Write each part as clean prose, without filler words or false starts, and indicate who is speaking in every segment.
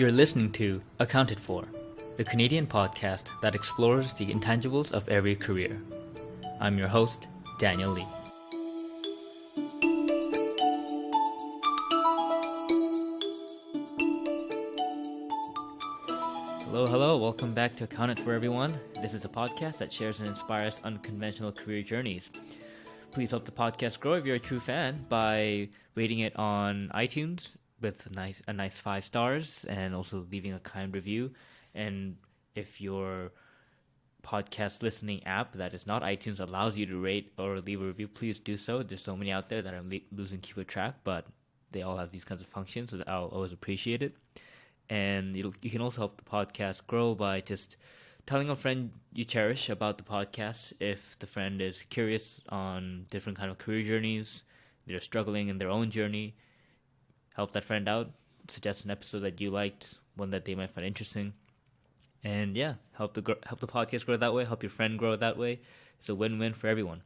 Speaker 1: You're listening to Accounted For, the Canadian podcast that explores the intangibles of every career. I'm your host, Daniel Lee. Hello, welcome back to Accounted For, everyone. This is a podcast that shares and inspires unconventional career journeys. Please help the podcast grow if you're a true fan by rating it on iTunes with a nice 5 stars and also leaving a kind review. And if your podcast listening app that is not iTunes allows you to rate or leave a review, please do so. There's so many out there that I'm losing keep of track, but they all have these kinds of functions, so I'll always appreciate it. And you can also help the podcast grow by just telling a friend you cherish about the podcast. If the friend is curious on different kind of career journeys, they're struggling in their own journey, help that friend out, suggest an episode that you liked, one that they might find interesting. And yeah, help the podcast grow that way, help your friend grow that way. It's a win-win for everyone.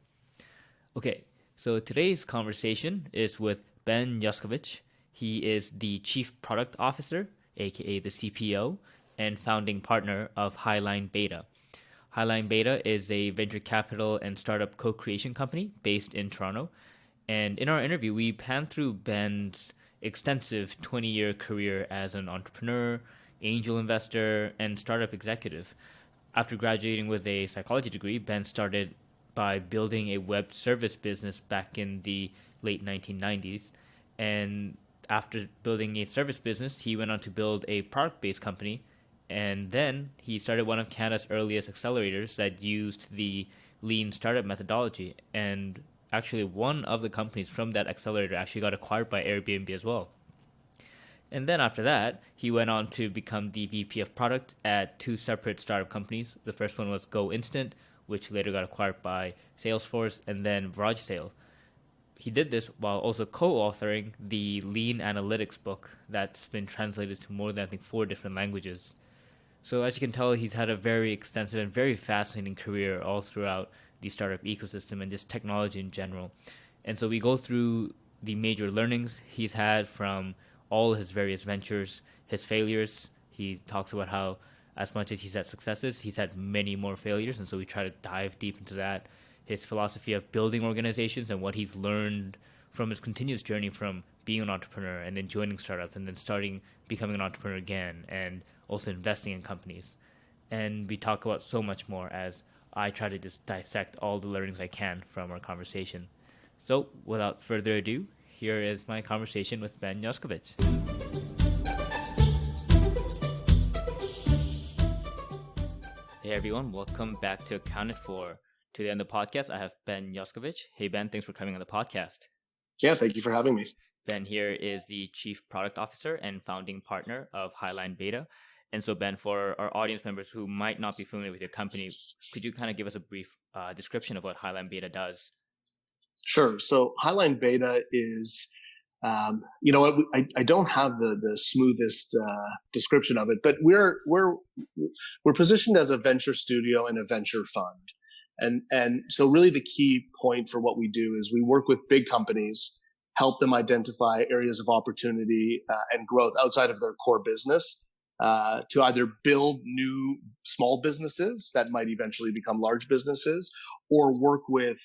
Speaker 1: Okay, so today's conversation is with Ben Yoskovitz. He is the Chief Product Officer, aka the CPO, and founding partner of HighlineBETA. HighlineBETA is a venture capital and startup co-creation company based in Toronto. And in our interview, we panned through Ben's extensive 20-year career as an entrepreneur, angel investor, and startup executive. After graduating with a psychology degree, Ben started by building a web service business back in the late 1990s. And after building a service business, he went on to build a product-based company. And then he started one of Canada's earliest accelerators that used the lean startup methodology. And actually, one of the companies from that accelerator actually got acquired by Airbnb as well. And then after that, he went on to become the VP of product at 2 separate startup companies. The first one was GoInstant, which later got acquired by Salesforce, and then VarageSale. He did this while also co-authoring the Lean Analytics book that's been translated to more than, 4 different languages. So as you can tell, he's had a very extensive and very fascinating career all throughout the startup ecosystem and just technology in general. And so we go through the major learnings he's had from all his various ventures, his failures. He talks about how as much as he's had successes, he's had many more failures. And so we try to dive deep into that. His philosophy of building organizations and what he's learned from his continuous journey from being an entrepreneur and then joining startups and then becoming an entrepreneur again and also investing in companies. And we talk about so much more as I try to just dissect all the learnings I can from our conversation. So without further ado, here is my conversation with Ben Yoskovitz. Hey everyone, welcome back to Accounted For. Today on the podcast, I have Ben Yoskovitz. Hey Ben, thanks for coming on the podcast.
Speaker 2: Yeah, thank you for having me.
Speaker 1: Ben here is the Chief Product Officer and founding partner of HighlineBETA. And so Ben, for our audience members who might not be familiar with your company, could you kind of give us a brief description of what HighlineBETA does?
Speaker 2: Sure. So HighlineBETA is, I don't have the smoothest description of it, but we're positioned as a venture studio and a venture fund. And so really the key point for what we do is we work with big companies, help them identify areas of opportunity and growth outside of their core business to either build new small businesses that might eventually become large businesses or work with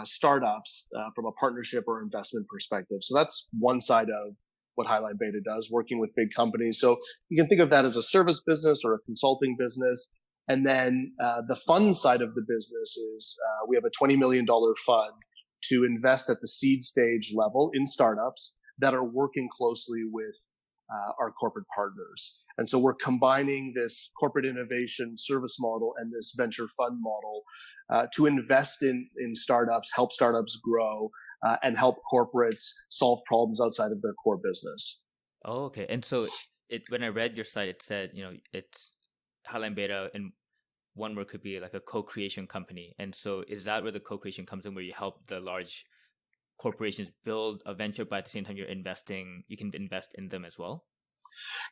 Speaker 2: startups from a partnership or investment perspective. So that's one side of what HighlineBETA does, working with big companies. So you can think of that as a service business or a consulting business. And then the fund side of the business is we have a $20 million fund to invest at the seed stage level in startups that are working closely with our corporate partners. And so we're combining this corporate innovation service model and this venture fund model to invest in startups, help startups grow, and help corporates solve problems outside of their core business.
Speaker 1: Oh, okay. And so when I read your site, it said, it's HighlineBETA in one word could be like a co-creation company. And so is that where the co-creation comes in, where you help the large corporations build a venture, but at the same time you can invest in them as well?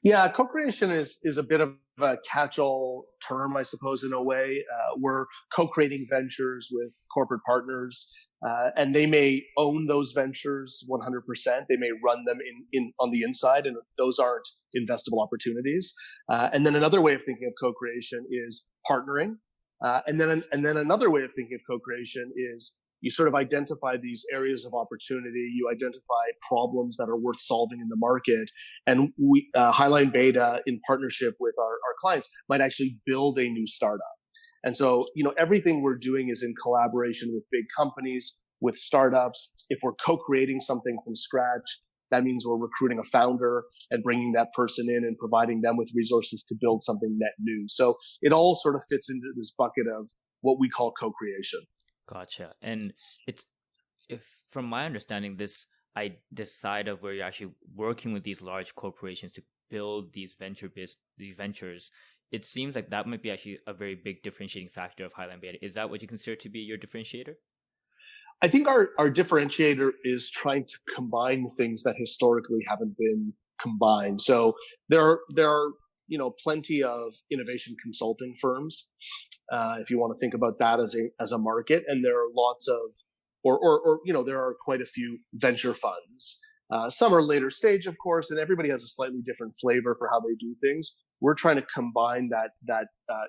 Speaker 2: Yeah, co-creation is a bit of a catch-all term, I suppose, in a way. We're co-creating ventures with corporate partners, and they may own those ventures 100%. They may run them in on the inside, and those aren't investable opportunities. And then another way of thinking of co-creation is partnering. And then another way of thinking of co-creation is you sort of identify these areas of opportunity. You identify problems that are worth solving in the market. And we, HighlineBETA, in partnership with our clients, might actually build a new startup. And so, everything we're doing is in collaboration with big companies, with startups. If we're co-creating something from scratch, that means we're recruiting a founder and bringing that person in and providing them with resources to build something net new. So it all sort of fits into this bucket of what we call co-creation.
Speaker 1: Gotcha. And if from my understanding, this side of where you're actually working with these large corporations to build these ventures, it seems like that might be actually a very big differentiating factor of HighlineBETA. Is that what you consider to be your differentiator?
Speaker 2: I think our differentiator is trying to combine things that historically haven't been combined. So there are plenty of innovation consulting firms, if you want to think about that as a market, and there are lots of there are quite a few venture funds. Some are later stage, of course, and everybody has a slightly different flavor for how they do things. We're trying to combine that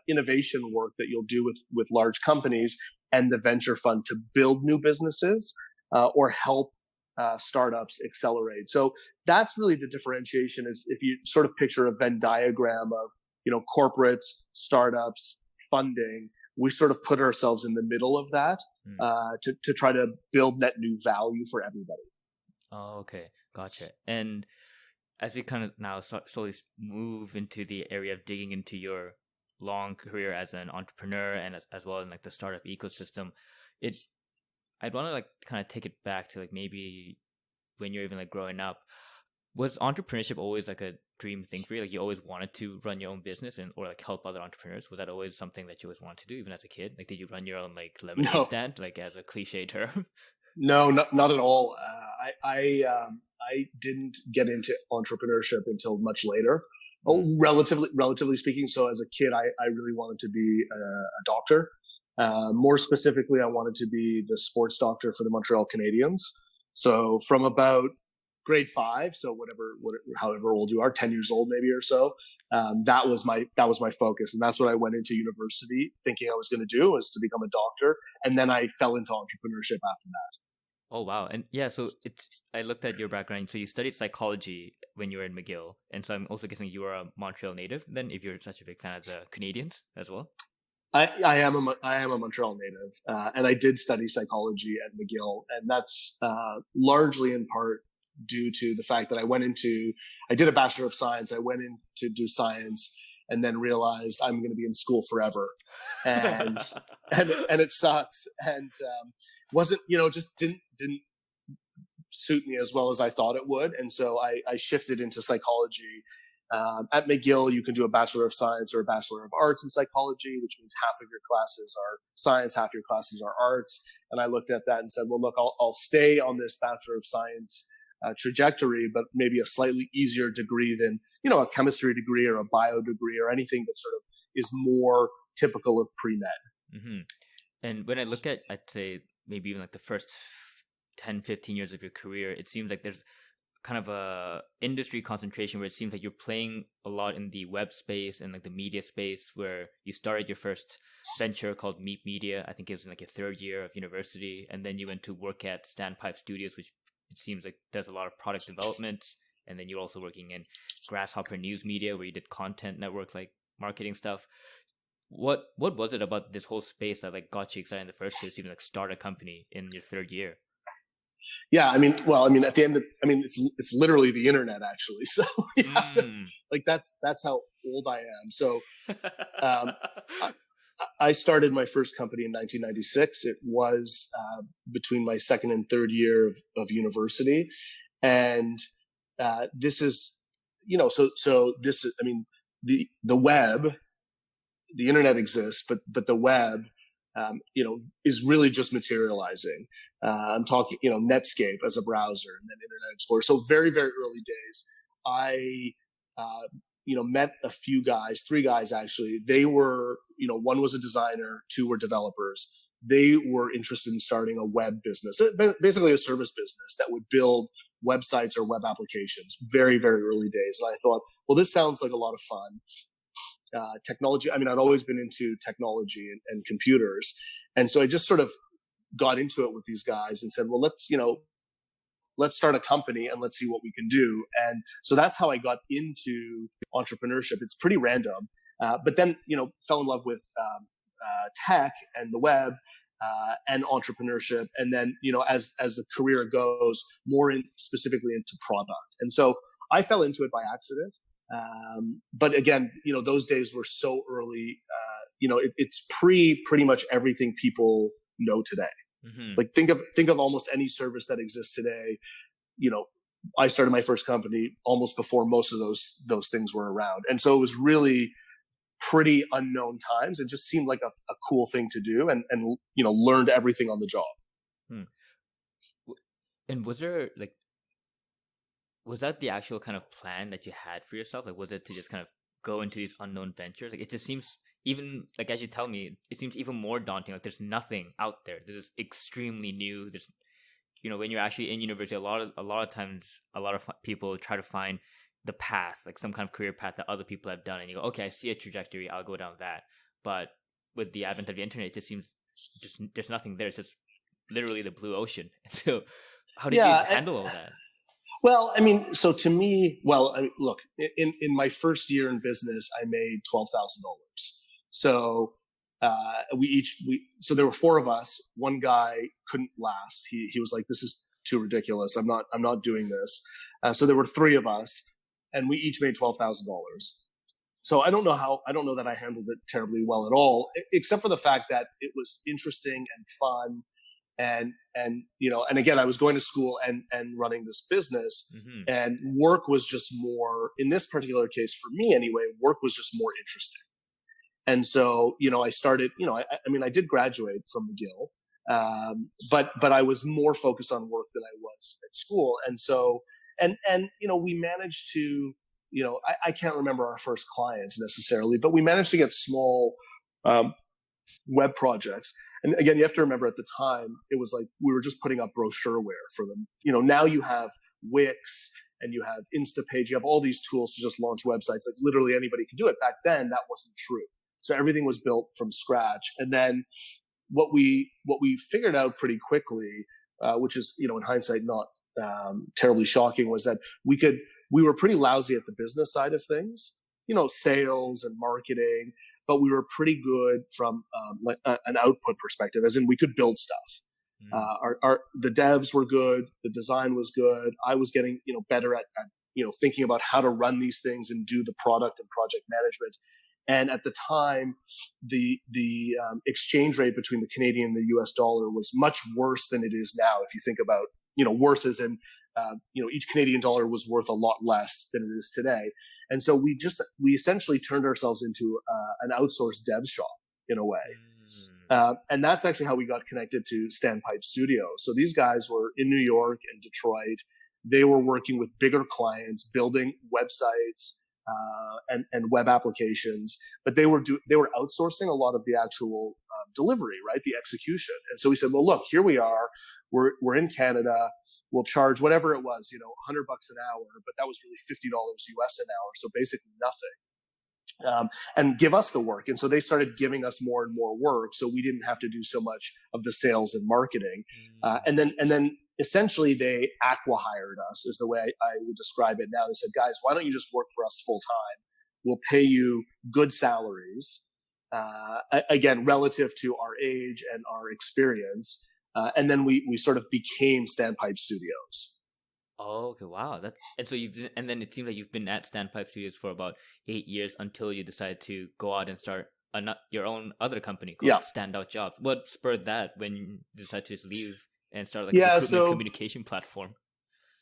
Speaker 2: innovation work that you'll do with large companies and the venture fund to build new businesses or help startups accelerate. So that's really the differentiation. Is if you sort of picture a Venn diagram of corporates, startups, funding, we sort of put ourselves in the middle of that to try to build net new value for everybody.
Speaker 1: Oh, okay, gotcha. And as we kind of now slowly move into the area of digging into your long career as an entrepreneur and as well in like the startup ecosystem, I'd want to like kind of take it back to like maybe when you're even like growing up. Was entrepreneurship always like a dream thing for you? Like you always wanted to run your own business or like help other entrepreneurs? Was that always something that you always wanted to do even as a kid? Like did you run your own like lemonade stand, like as a cliche term?
Speaker 2: No, not at all. I didn't get into entrepreneurship until much later. Relatively speaking. So as a kid, I really wanted to be a doctor. More specifically, I wanted to be the sports doctor for the Montreal Canadiens. So from about grade 5, so however old you are, 10 years old maybe or so, that was my focus, and that's what I went into university thinking I was going to do, was to become a doctor, and then I fell into entrepreneurship after that.
Speaker 1: Oh, wow. And yeah, so I looked at your background. So you studied psychology when you were in McGill. And so I'm also guessing you are a Montreal native then, if you're such a big fan of the Canadiens as well.
Speaker 2: I am a Montreal native, and I did study psychology at McGill, and that's largely in part due to the fact that I did a Bachelor of Science. I went in to do science and then realized I'm going to be in school forever. And and it sucks. And wasn't, just didn't suit me as well as I thought it would. And so I shifted into psychology. At McGill, you can do a Bachelor of Science or a Bachelor of Arts in psychology, which means half of your classes are science, half your classes are arts. And I looked at that and said, well, look, I'll stay on this Bachelor of Science trajectory, but maybe a slightly easier degree than, a chemistry degree or a bio degree or anything that sort of is more typical of pre-med.
Speaker 1: Mm-hmm. And when I look at, I'd say maybe even like the first 10, 15 years of your career, it seems like there's kind of a industry concentration where it seems like you're playing a lot in the web space and like the media space, where you started your first venture called Meet Media. I think it was in like your third year of university. And then you went to work at Standpipe Studios, which it seems like does a lot of product development. And then you're also working in Grasshopper News Media, where you did content network, like marketing stuff. What was it about this whole space that like got you excited in the first place to even like start a company in your third year?
Speaker 2: Yeah, at the end of, it's literally the internet actually. So you have to, like, that's how old I am. So, I started my first company in 1996. It was between my second and third year of university, and this is, so this is, the web, the internet exists, but the web, is really just materializing. I'm talking, Netscape as a browser and then Internet Explorer. So very, very early days. met a few guys, 3 guys actually. They were, one was a designer, 2 were developers. They were interested in starting a web business, basically a service business that would build websites or web applications. Very, very early days. And I thought, well, this sounds like a lot of fun. Technology. I mean, I'd always been into technology and computers. And so I just sort of got into it with these guys and said, well, let's start a company and let's see what we can do. And so that's how I got into entrepreneurship. It's pretty random. But then, fell in love with tech and the web and entrepreneurship. And then, as the career goes, more specifically into product. And so I fell into it by accident. But again, those days were so early. It's pretty much everything people know today. Mm-hmm. Like think of almost any service that exists today. I started my first company almost before most of those things were around. And so it was really pretty unknown times. It just seemed like a cool thing to do and learned everything on the job.
Speaker 1: And was that the actual kind of plan that you had for yourself? Like, was it to just kind of go into these unknown ventures? Like, it just seems, even like as you tell me, it seems even more daunting. Like, there's nothing out there. This is extremely new. There's, when you're actually in university, a lot of times, a lot of people try to find the path, like some kind of career path that other people have done, and you go, okay, I see a trajectory, I'll go down that. But with the advent of the internet, it just seems there's nothing there. It's just literally the blue ocean. So, how did you handle all that?
Speaker 2: Well, I mean, so to me, look, in my first year in business, I made $12,000. So so there were 4 of us. One guy couldn't last. He was like, "This is too ridiculous. I'm not doing this." So there were 3 of us, and we each made $12,000. So I don't know that I handled it terribly well at all, except for the fact that it was interesting and fun. And again, I was going to school and running this business, mm-hmm. and work was just more, in this particular case for me anyway, work was just more interesting. And so, I started, I did graduate from McGill, but I was more focused on work than I was at school. And so, we managed to, I can't remember our first client necessarily, but we managed to get small, web projects. And again, you have to remember at the time, it was like we were just putting up brochureware for them. Now you have Wix and you have Instapage, you have all these tools to just launch websites. Like literally anybody could do it. Back then, that wasn't true. So everything was built from scratch. And then what we figured out pretty quickly, which is, in hindsight, not terribly shocking, was that we were pretty lousy at the business side of things, sales and marketing, but we were pretty good from an output perspective, as in we could build stuff. The devs were good, the design was good. I was getting better at thinking about how to run these things and do the product and project management. And at the time, the exchange rate between the Canadian and the US dollar was much worse than it is now. If you think about worse as in each Canadian dollar was worth a lot less than it is today. And so we essentially turned ourselves into an outsourced dev shop in a way. And that's actually how we got connected to Standpipe Studios. So these guys were in New York and Detroit. They were working with bigger clients, building websites and web applications, but they were outsourcing a lot of the actual delivery, right? The execution. And so we said, well, look, here we are. We're in Canada. We'll charge whatever it was, $100 an hour, but that was really $50 US an hour. So basically nothing. And give us the work. And so they started giving us more and more work. So we didn't have to do so much of the sales and marketing. And then essentially they acqui-hired us is the way I would describe it now. They said, guys, why don't you just work for us full time? We'll pay you good salaries, again, relative to our age and our experience. And then we sort of became Standpipe Studios.
Speaker 1: Oh, okay, wow. And then it seems like you've been at Standpipe Studios for about 8 years until you decided to go out and start your own other company called Standout Jobs. What spurred that when you decided to just leave and start a recruitment communication platform?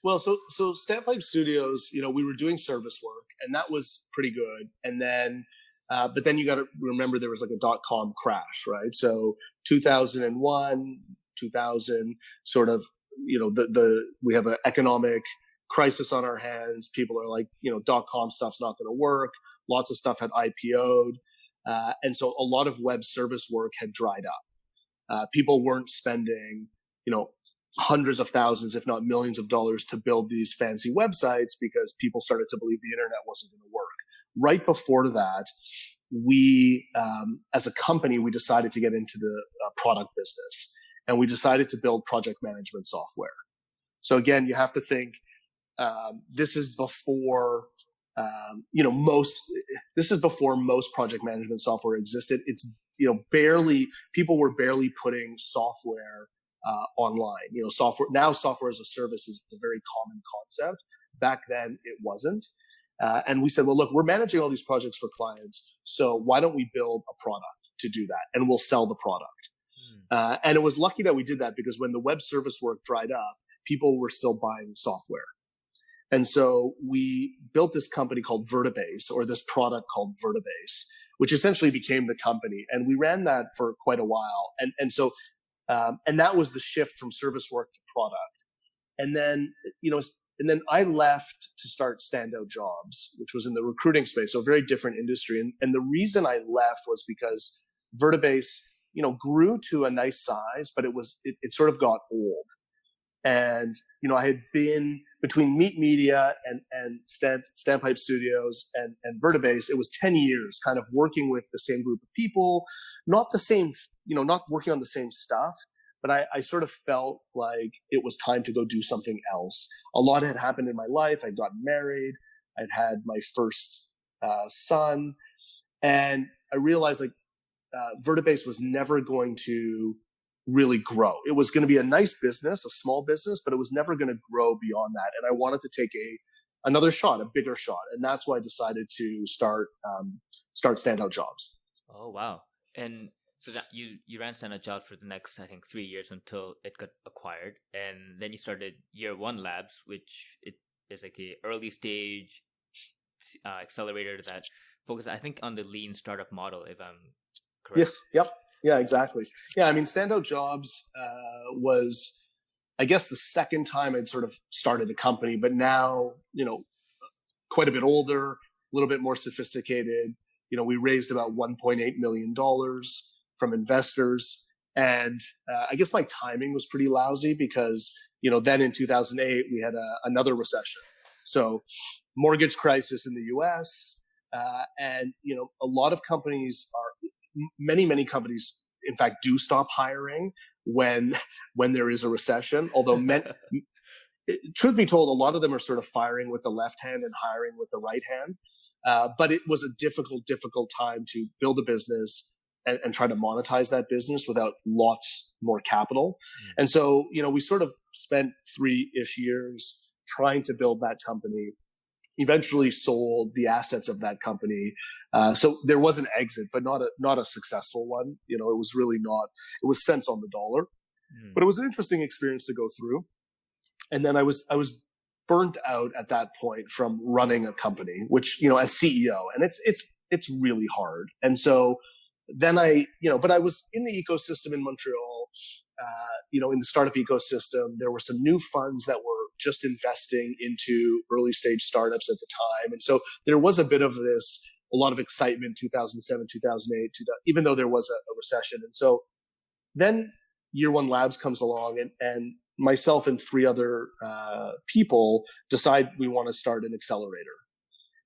Speaker 2: Well, so Standpipe Studios, we were doing service work, and that was pretty good. And then, but then you got to remember there was like a .com crash, right? So 2001, 2000, sort of, we have an economic crisis on our hands. People are like, .com stuff's not going to work. Lots of stuff had IPO'd. And so a lot of web service work had dried up. People weren't spending, hundreds of thousands, if not millions of dollars to build these fancy websites because people started to believe the internet wasn't going to work. Right before that, we, as a company, we decided to get into the product business, and we decided to build project management software. So again, you have to think, this is before, this is before most project management software existed. It's, people were barely putting software online. Software as a service is a very common concept. Back then, it wasn't. And we said, well, look, we're managing all these projects for clients, so why don't we build a product to do that, and we'll sell the product. And it was lucky that we did that, because when the web service work dried up, people were still buying software. And so we built this company called Vertibase, or this product called Vertibase, which essentially became the company. And we ran that for quite a while. And that was the shift from service work to product. And then I left to start Standout Jobs, which was in the recruiting space, so a very different industry. And the reason I left was because Vertibase, grew to a nice size, but it sort of got old. And, I had been between Meet Media and Standpipe Studios and Vertibase. It was 10 years kind of working with the same group of people, not the same, not working on the same stuff. But I sort of felt like it was time to go do something else. A lot had happened in my life. I'd gotten married. I'd had my first son. And I realized Vertibase was never going to really grow. It was going to be a nice business, a small business, but it was never going to grow beyond that. And I wanted to take another shot, a bigger shot. And that's why I decided to start Standout Jobs.
Speaker 1: Oh, wow. And so that you ran Standout Jobs for the next, I think, 3 years until it got acquired. And then you started Year One Labs, which it is like a early stage accelerator that focuses, I think, on the lean startup model, if I'm correct.
Speaker 2: Yes. Yep. Yeah, exactly. Yeah. I mean, Standout Jobs was, I guess, the second time I'd sort of started a company, but now, quite a bit older, a little bit more sophisticated. We raised about $1.8 million from investors. And I guess my timing was pretty lousy because, then in 2008, we had another recession. So mortgage crisis in the US. And, a lot of companies many companies, in fact, do stop hiring when there is a recession. Although, truth be told, a lot of them are sort of firing with the left hand and hiring with the right hand. But it was a difficult time to build a business and try to monetize that business without lots more capital. And so, we sort of spent 3-ish years trying to build that company, eventually sold the assets of that company. So there was an exit, but not a successful one. It was really not, it was cents on the dollar, but it was an interesting experience to go through. And then I was burnt out at that point from running a company, which, as CEO, and it's really hard. And so then but I was in the ecosystem in Montreal, in the startup ecosystem. There were some new funds that were just investing into early stage startups at the time. And so there was a bit of a lot of excitement, 2007, 2008, even though there was a recession. And so then Year One Labs comes along, and myself and 3 other people decide we want to start an accelerator.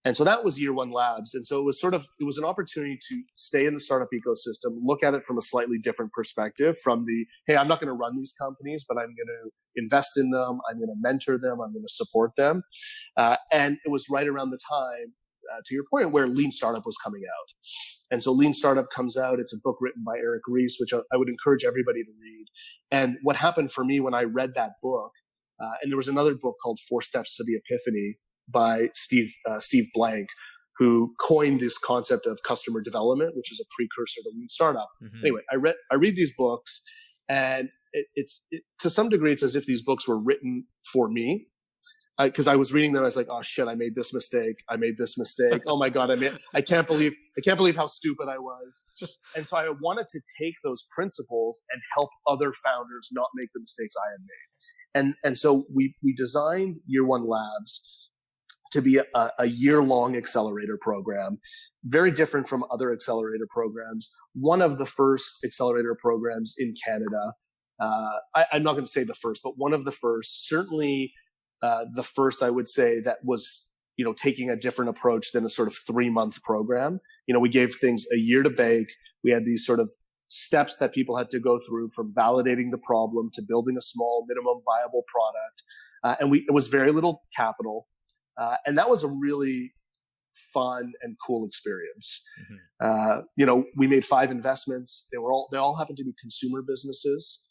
Speaker 2: And so that was Year One Labs. And so it was an opportunity to stay in the startup ecosystem, look at it from a slightly different perspective, from hey, I'm not going to run these companies, but I'm going to invest in them. I'm going to mentor them. I'm going to support them. And it was right around the time, to your point, where Lean Startup was coming out. And so Lean Startup comes out. It's a book written by Eric Ries, which I would encourage everybody to read. And what happened for me when I read that book, and there was another book called 4 Steps to the Epiphany by Steve Blank, who coined this concept of customer development, which is a precursor to Lean Startup. Anyway, I read these books, and it's to some degree, it's as if these books were written for me. Because I was reading them, I was like, oh shit, I made this mistake. Oh my God, I can't believe how stupid I was. And so I wanted to take those principles and help other founders not make the mistakes I had made. And so we designed Year One Labs to be a year-long accelerator program, very different from other accelerator programs. One of the first accelerator programs in Canada. I'm not going to say the first, but one of the first, certainly the first, I would say, that was, taking a different approach than a sort of 3-month program. We gave things a year to bake. We had these sort of steps that people had to go through, from validating the problem to building a small minimum viable product. And it was very little capital. And that was a really fun and cool experience. We made 5 investments. They all happened to be consumer businesses.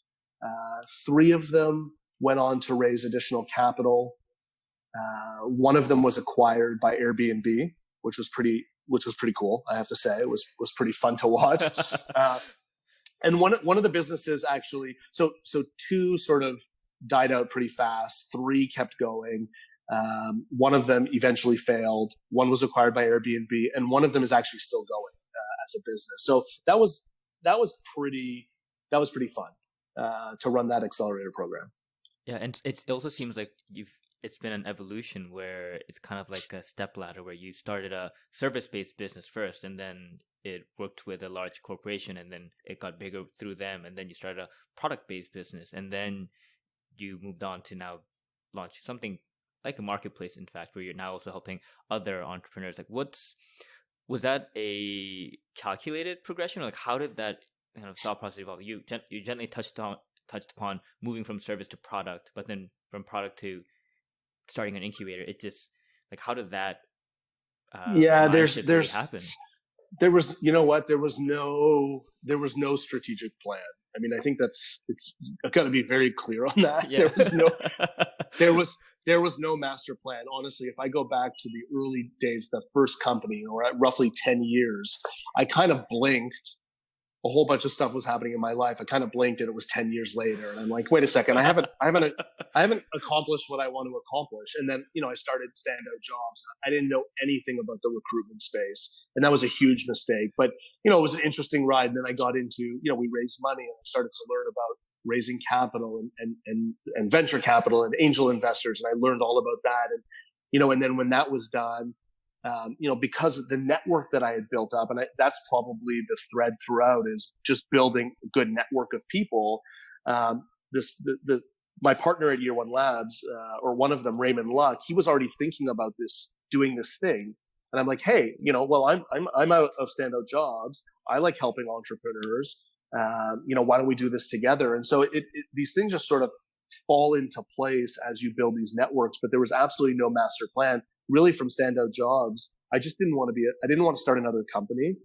Speaker 2: 3 of them went on to raise additional capital. One of them was acquired by Airbnb, which was pretty cool. I have to say, it was pretty fun to watch. And one of the businesses actually, so 2 sort of died out pretty fast. 3 kept going. One of them eventually failed. One was acquired by Airbnb, and one of them is actually still going as a business. So that was pretty fun to run that accelerator program.
Speaker 1: Yeah, and it also seems like it's been an evolution where it's kind of like a step ladder, where you started a service-based business first, and then it worked with a large corporation, and then it got bigger through them, and then you started a product-based business, and then you moved on to now launch something like a marketplace, in fact, where you're now also helping other entrepreneurs. Like, was that a calculated progression? Or like, how did that kind of thought process evolve? You gently touched upon moving from service to product, but then from product to starting an incubator. It just, like, how did that
Speaker 2: there's
Speaker 1: happen?
Speaker 2: There was, there was no strategic plan. I mean, I think it's got to be very clear on that.
Speaker 1: Yeah.
Speaker 2: There was no master plan. Honestly, if I go back to the early days, the first company, or at roughly 10 years, I kind of blinked. A whole bunch of stuff was happening in my life. I kind of blinked, and it was 10 years later. And I'm like, wait a second, I haven't accomplished what I want to accomplish. And then, I started Standout Jobs. I didn't know anything about the recruitment space, and that was a huge mistake. But, it was an interesting ride. And then I got into, we raised money, and I started to learn about raising capital and venture capital and angel investors. And I learned all about that. And, and then when that was done, because of the network that I had built up, and that's probably the thread throughout, is just building a good network of people. My partner at Year One Labs, or one of them, Raymond Luck, he was already thinking about doing this thing. And I'm like, hey, I'm out of Standout Jobs. I like helping entrepreneurs. Why don't we do this together? And so these things just sort of fall into place as you build these networks. But there was absolutely no master plan. Really, from Standout Jobs, I just didn't want to start another company,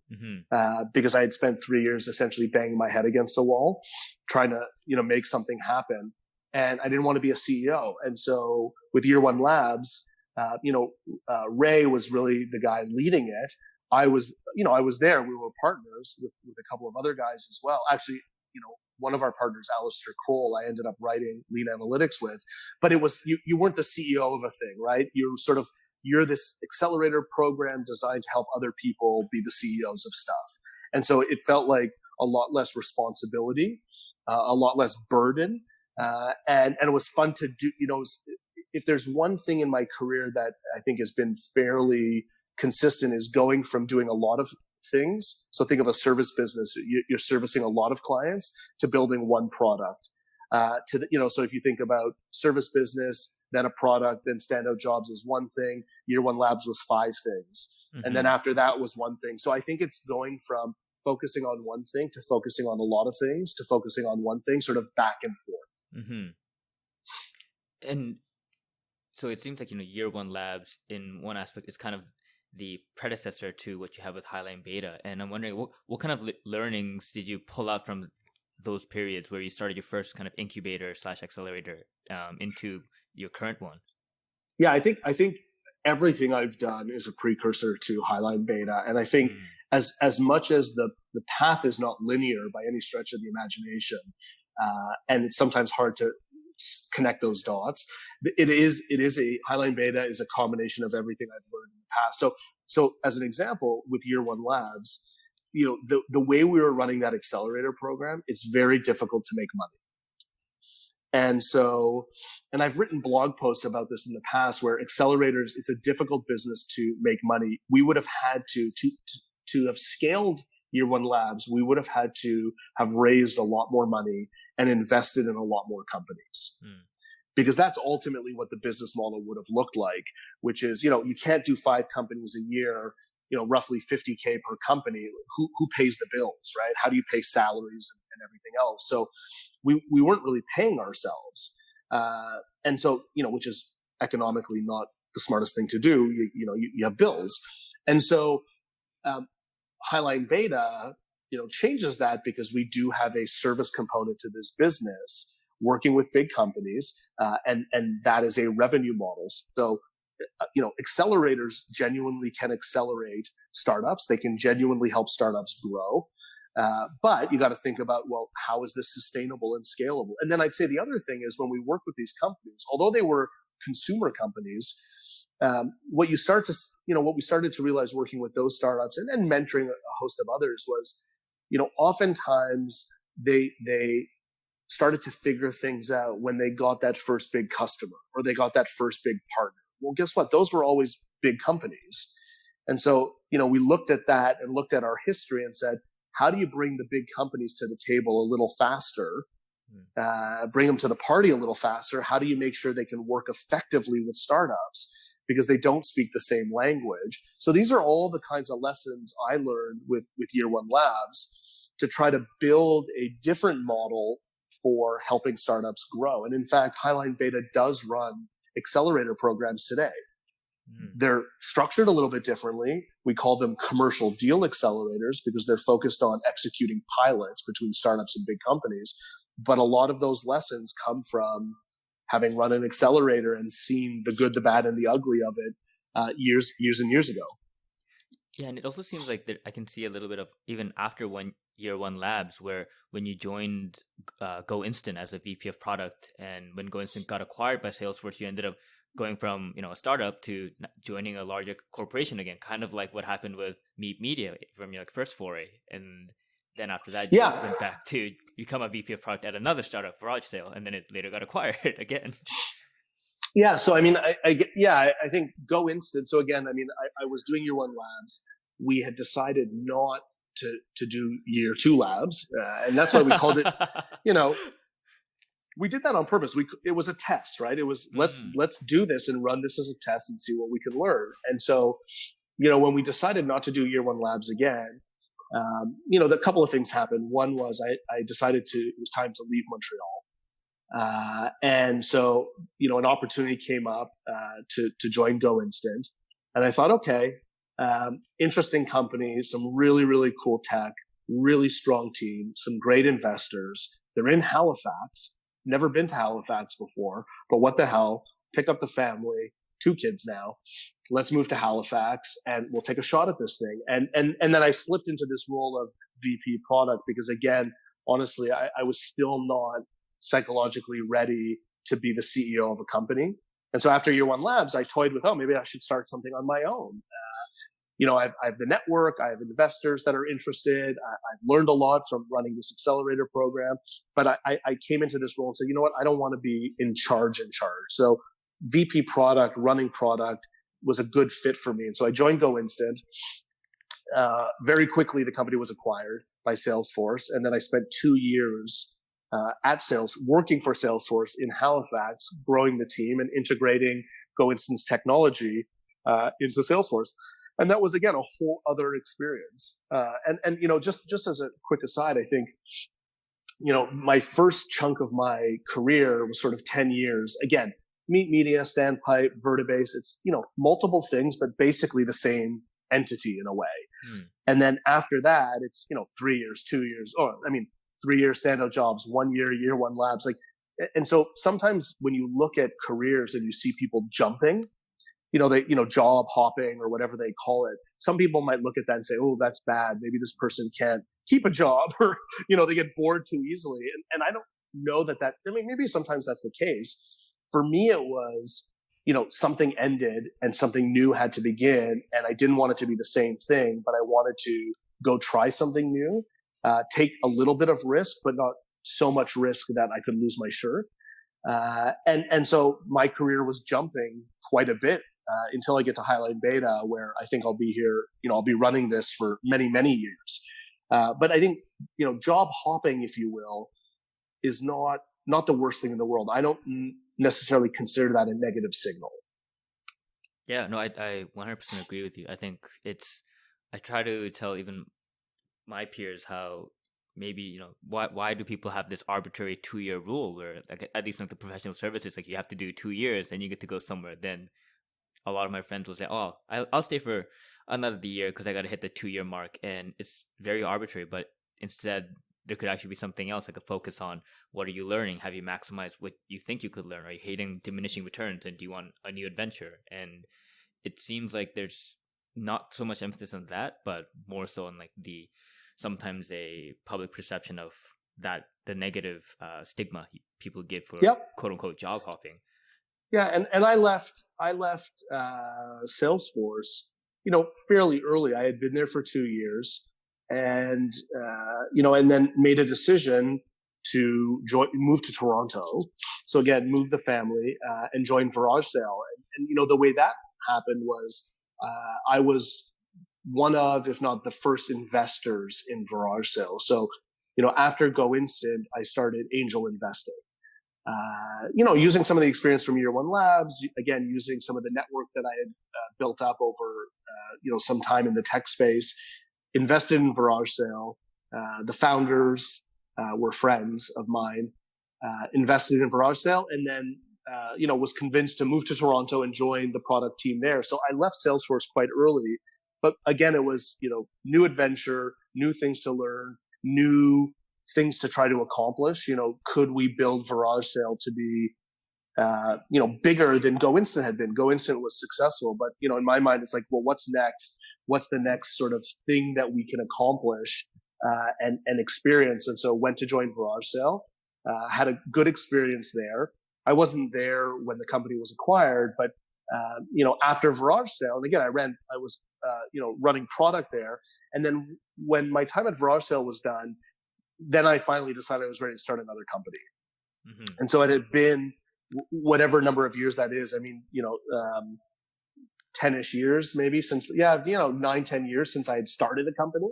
Speaker 2: because I had spent 3 years essentially banging my head against the wall, trying to, make something happen. And I didn't want to be a CEO. And so with Year One Labs, Ray was really the guy leading it. I was there. We were partners with a couple of other guys as well. Actually, one of our partners, Alistair Cole, I ended up writing Lean Analytics with. But it was, you weren't the CEO of a thing, right? You're this accelerator program designed to help other people be the CEOs of stuff. And so it felt like a lot less responsibility, a lot less burden. And it was fun to do. If there's one thing in my career that I think has been fairly consistent, is going from doing a lot of things. So think of a service business. You're servicing a lot of clients, to building one product. So if you think about service business, then a product, then Standout Jobs is one thing. Year One Labs was 5 things. And then after that was one thing. So I think it's going from focusing on one thing to focusing on a lot of things to focusing on one thing, sort of back and forth.
Speaker 1: And so it seems like, Year One Labs in one aspect is kind of the predecessor to what you have with HighlineBETA. And I'm wondering, what kind of learnings did you pull out from those periods where you started your first kind of incubator / accelerator into your current one?
Speaker 2: Yeah, I think everything I've done is a precursor to HighlineBETA. And I think as much as the path is not linear by any stretch of the imagination, and it's sometimes hard to connect those dots, HighlineBETA is a combination of everything I've learned in the past. So as an example, with Year One Labs, the way we were running that accelerator program, it's very difficult to make money. And so, and I've written blog posts about this in the past where accelerators, it's a difficult business to make money. We would have had to have scaled year one labs, we would have had to have raised a lot more money and invested in a lot more companies. Because that's ultimately what the business model would have looked like, which is, you can't do 5 companies a year, roughly 50K per company. Who pays the bills, right? How do you pay salaries and everything else? So we weren't really paying ourselves. And so, which is economically not the smartest thing to do. You have bills. And so, HighlineBETA, changes that because we do have a service component to this business, working with big companies, and that is a revenue model. So, accelerators genuinely can accelerate startups. They can genuinely help startups grow. But you got to think about, well, how is this sustainable and scalable? And then I'd say the other thing is when we work with these companies, although they were consumer companies, what we started to realize working with those startups and mentoring a host of others was, oftentimes they started to figure things out when they got that first big customer or they got that first big partner. Well, guess what? Those were always big companies. And so, we looked at that and looked at our history and said, how do you bring the big companies to the table a little faster, bring them to the party a little faster? How do you make sure they can work effectively with startups because they don't speak the same language? So these are all the kinds of lessons I learned with year one labs to try to build a different model for helping startups grow. And in fact, HighlineBETA does run accelerator programs today. They're structured a little bit differently. We call them commercial deal accelerators because they're focused on executing pilots between startups and big companies. But a lot of those lessons come from having run an accelerator and seen the good, the bad, and the ugly of it years and years ago.
Speaker 1: Yeah, and it also seems like that I can see a little bit of even after year one labs, where when you joined GoInstant as a VP of product, and when GoInstant got acquired by Salesforce, you ended up going from a startup to joining a larger corporation again, kind of like what happened with Meet Media from your first foray, and then after that you went back to become a VP of product at another startup, VarageSale, and then it later got acquired again.
Speaker 2: Yeah, so I mean, I think GoInstant. So again, I mean, I was doing year one labs. We had decided not to do year two labs, and that's why we called it. We did that on purpose. It was a test, right? It was let's do this and run this as a test and see what we can learn. And so, when we decided not to do year one labs again, a couple of things happened. One was I decided it was time to leave Montreal. And so, an opportunity came up to join GoInstant. And I thought, okay, interesting company, some really, really cool tech, really strong team, some great investors. They're in Halifax. Never been to Halifax before, but what the hell? Picked up the family, 2 kids now. Let's move to Halifax and we'll take a shot at this thing. And then I slipped into this role of VP product because, again, honestly, I was still not psychologically ready to be the CEO of a company. And so after year one labs, I toyed with, maybe I should start something on my own. I have the network, I have investors that are interested. I've learned a lot from running this accelerator program, but I came into this role and said, I don't want to be in charge. So VP product, running product was a good fit for me. And so I joined GoInstant. Very quickly, the company was acquired by Salesforce. And then I spent 2 years working for Salesforce in Halifax, growing the team and integrating GoInstant's technology into Salesforce. And that was, again, a whole other experience. And just as a quick aside, I think, my first chunk of my career was sort of 10 years. Again, Meet Media, Standpipe, Vertibase, it's, multiple things, but basically the same entity in a way. And then after that, it's, 3 years, 2 years, 3 year Standout jobs, 1 year one labs. And so sometimes when you look at careers and you see people jumping, job hopping or whatever they call it. Some people might look at that and say, oh, that's bad. Maybe this person can't keep a job or, they get bored too easily. And I don't know maybe sometimes that's the case. For me, it was, something ended and something new had to begin. And I didn't want it to be the same thing, but I wanted to go try something new, take a little bit of risk, but not so much risk that I could lose my shirt. And so my career was jumping quite a bit until I get to HighlineBETA, where I think I'll be here. I'll be running this for many, many years. But I think job hopping, if you will, is not the worst thing in the world. I don't necessarily consider that a negative signal.
Speaker 1: Yeah, no, I 100% agree with you. I think I try to tell even my peers how maybe, why do people have this arbitrary 2-year rule where, like, at least like the professional services, like you have to do 2 years and you get to go somewhere. Then a lot of my friends will say, oh, I'll stay for another year because I got to hit the 2-year mark. And it's very arbitrary, but instead there could actually be something else, like a focus on what are you learning? Have you maximized what you think you could learn? Are you hating diminishing returns? And do you want a new adventure? And it seems like there's not so much emphasis on that, but more so on like sometimes a public perception of that, the negative stigma people give for quote unquote job hopping.
Speaker 2: Yeah, and I left Salesforce, fairly early. I had been there for 2 years, and and then made a decision to move to Toronto. So again, move the family and join VarageSale. And the way that happened was I was one of, if not the first investors in VarageSale. So after GoInstant, I started angel investing. Using some of the experience from Year One Labs, again, using some of the network that I had built up over, some time in the tech space, invested in VarageSale. The founders were friends of mine, invested in VarageSale, and then, was convinced to move to Toronto and join the product team there. So I left Salesforce quite early, but again, it was, new adventure, new things to learn, new things to try to accomplish. Could we build VarageSale to be, bigger than GoInstant had been? GoInstant was successful, but, in my mind, it's like, well, what's next? What's the next sort of thing that we can accomplish and experience? And so went to join VarageSale, had a good experience there. I wasn't there when the company was acquired, but, after VarageSale, and again, I was running product there. And then when my time at VarageSale was done, then I finally decided I was ready to start another company. Mm-hmm. And so it had been whatever number of years that is. I mean, 10-ish years maybe since, 9-10 years since I had started a company,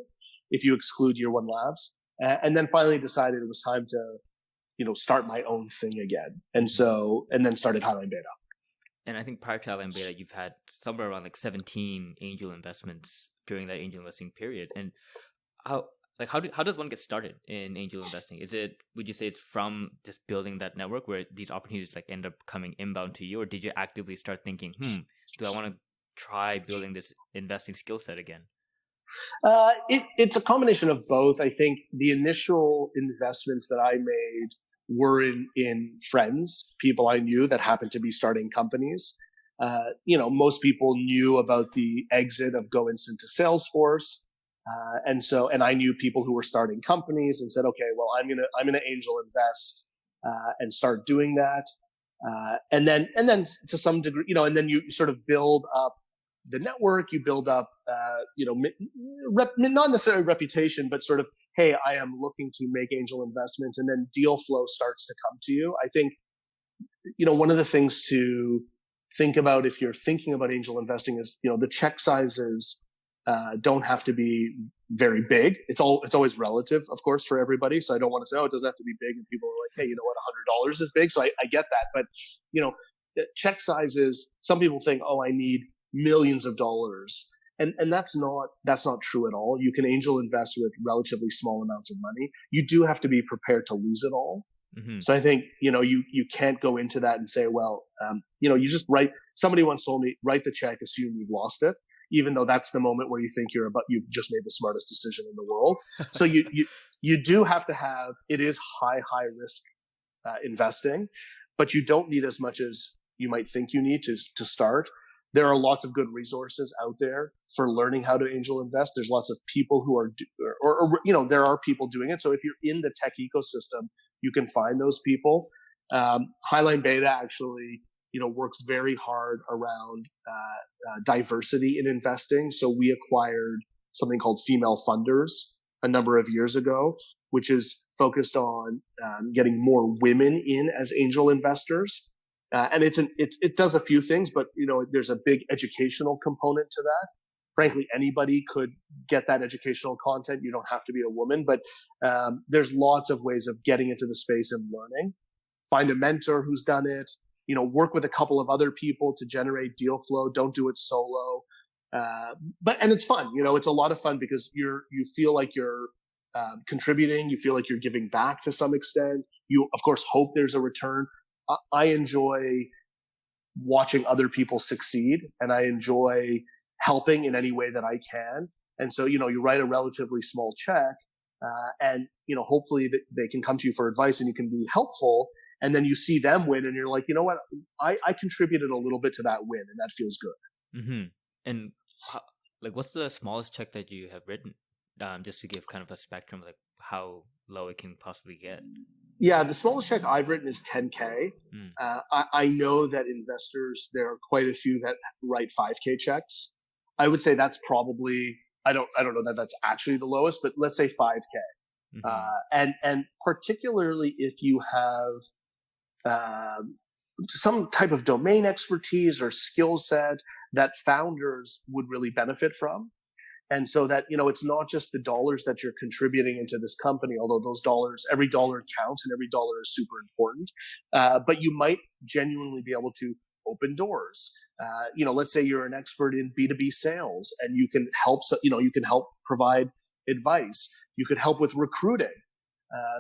Speaker 2: if you exclude Year One Labs, and then finally decided it was time to, start my own thing again. And then started HighlineBETA.
Speaker 1: And I think prior to HighlineBETA, you've had somewhere around like 17 angel investments during that angel investing period. And how does one get started in angel investing? Would you say it's from just building that network where these opportunities like end up coming inbound to you, or did you actively start thinking, do I want to try building this investing skill set again?
Speaker 2: It's a combination of both. I think the initial investments that I made were in friends, people I knew that happened to be starting companies. Most people knew about the exit of GoInstant to Salesforce. And I knew people who were starting companies and said, okay, well, I'm gonna angel invest, and start doing that. And then to some degree, and then you sort of build up the network, you build up, not necessarily reputation, but sort of, hey, I am looking to make angel investments, and then deal flow starts to come to you. I think, one of the things to think about if you're thinking about angel investing is, the check sizes don't have to be very big. It's always relative, of course, for everybody. So I don't want to say, oh, it doesn't have to be big. And people are like, hey, you know what, $100 is big. So I get that. But, check sizes, some people think, oh, I need millions of dollars. And that's not true at all. You can angel invest with relatively small amounts of money. You do have to be prepared to lose it all. Mm-hmm. So I think, you can't go into that and say, well, you just somebody once told me, write the check, assume you've lost it, even though that's the moment where you think you've just made the smartest decision in the world. So you do have to have, it is high risk investing, but you don't need as much as you might think you need to start. There are lots of good resources out there for learning how to angel invest. There's lots of people who are, there are people doing it. So if you're in the tech ecosystem, you can find those people. HighlineBETA actually, works very hard around diversity in investing. So we acquired something called Female Funders a number of years ago, which is focused on getting more women in as angel investors. And it does a few things, but there's a big educational component to that. Frankly, anybody could get that educational content. You don't have to be a woman, but there's lots of ways of getting into the space and learning. Find a mentor who's done it. Work with a couple of other people to generate deal flow. Don't do it solo. And it's fun. It's a lot of fun because you feel like you're contributing. You feel like you're giving back to some extent. You, of course, hope there's a return. I enjoy watching other people succeed, and I enjoy helping in any way that I can. And so, you write a relatively small check, and hopefully they can come to you for advice and you can be helpful. And then you see them win, and you're like, you know what? I contributed a little bit to that win, and that feels good.
Speaker 1: Mm-hmm. And what's the smallest check that you have written? Just to give kind of a spectrum of how low it can possibly get.
Speaker 2: Yeah, the smallest check I've written is $10K. I know that investors, there are quite a few that write $5K checks. I would say that's probably, I don't know that that's actually the lowest, but let's say $5K. Mm-hmm. And particularly if you have some type of domain expertise or skill set that founders would really benefit from. And so that, it's not just the dollars that you're contributing into this company, although those dollars, every dollar counts and every dollar is super important. But you might genuinely be able to open doors. Let's say you're an expert in B2B sales and you can help, you can help provide advice. You could help with recruiting.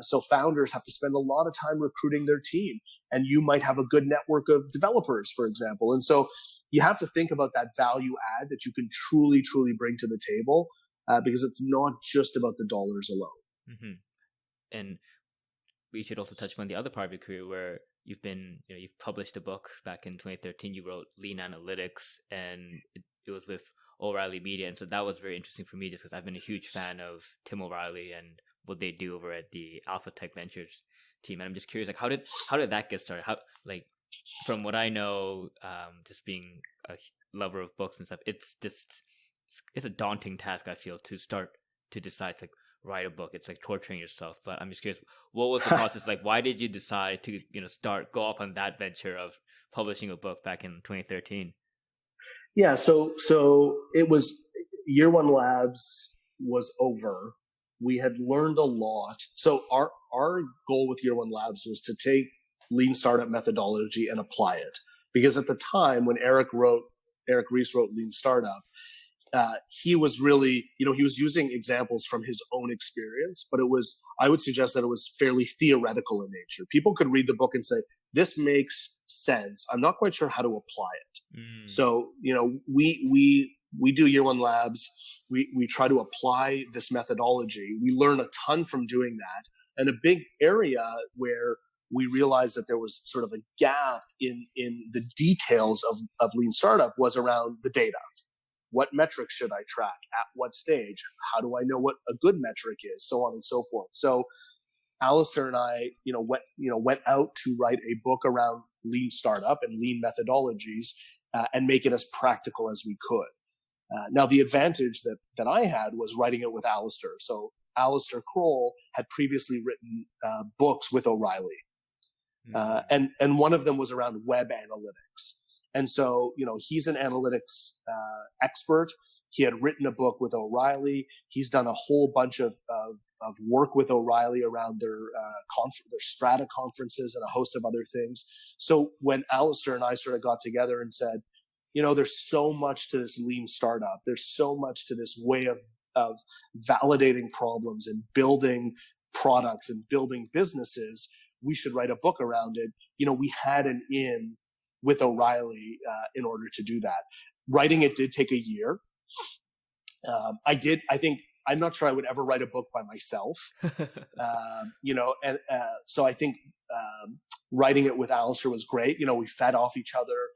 Speaker 2: So founders have to spend a lot of time recruiting their team, and you might have a good network of developers, for example. And so you have to think about that value add that you can truly, truly bring to the table, because it's not just about the dollars alone.
Speaker 1: Mm-hmm. And we should also touch on the other part of your career where you've published a book back in 2013. You wrote Lean Analytics, and it was with OReilly Media. And so that was very interesting for me just because I've been a huge fan of Tim O'Reilly and what they do over at the Alpha Tech Ventures team. And I'm just curious, how did that get started? How, from what I know, just being a lover of books and stuff, it's a daunting task, I feel, to start to decide to write a book. It's like torturing yourself. But I'm just curious, what was the process like? Why did you decide to go off on that venture of publishing a book back in 2013?
Speaker 2: Yeah, so it was year one labs was over. We had learned a lot. So our goal with year one labs was to take lean startup methodology and apply it. Because at the time when Eric Ries wrote Lean Startup, he was really, he was using examples from his own experience, but I would suggest that it was fairly theoretical in nature. People could read the book and say, this makes sense. I'm not quite sure how to apply it. So, we do year one labs. We try to apply this methodology. We learn a ton from doing that. And a big area where we realized that there was sort of a gap in the details of Lean Startup was around the data. What metrics should I track? At what stage? How do I know what a good metric is? So on and so forth. So Alistair and I, went out to write a book around Lean Startup and lean methodologies, and make it as practical as we could. Now, the advantage that I had was writing it with Alistair. So Alistair Kroll had previously written books with OReilly. And one of them was around web analytics. And so, he's an analytics expert. He had written a book with OReilly. He's done a whole bunch of work with OReilly around their Strata conferences and a host of other things. So when Alistair and I sort of got together and said, there's so much to this lean startup. There's so much to this way of validating problems and building products and building businesses. We should write a book around it. We had an in with OReilly in order to do that. Writing it did take a year. I'm not sure I would ever write a book by myself. So I think writing it with Alistair was great. We fed off each other.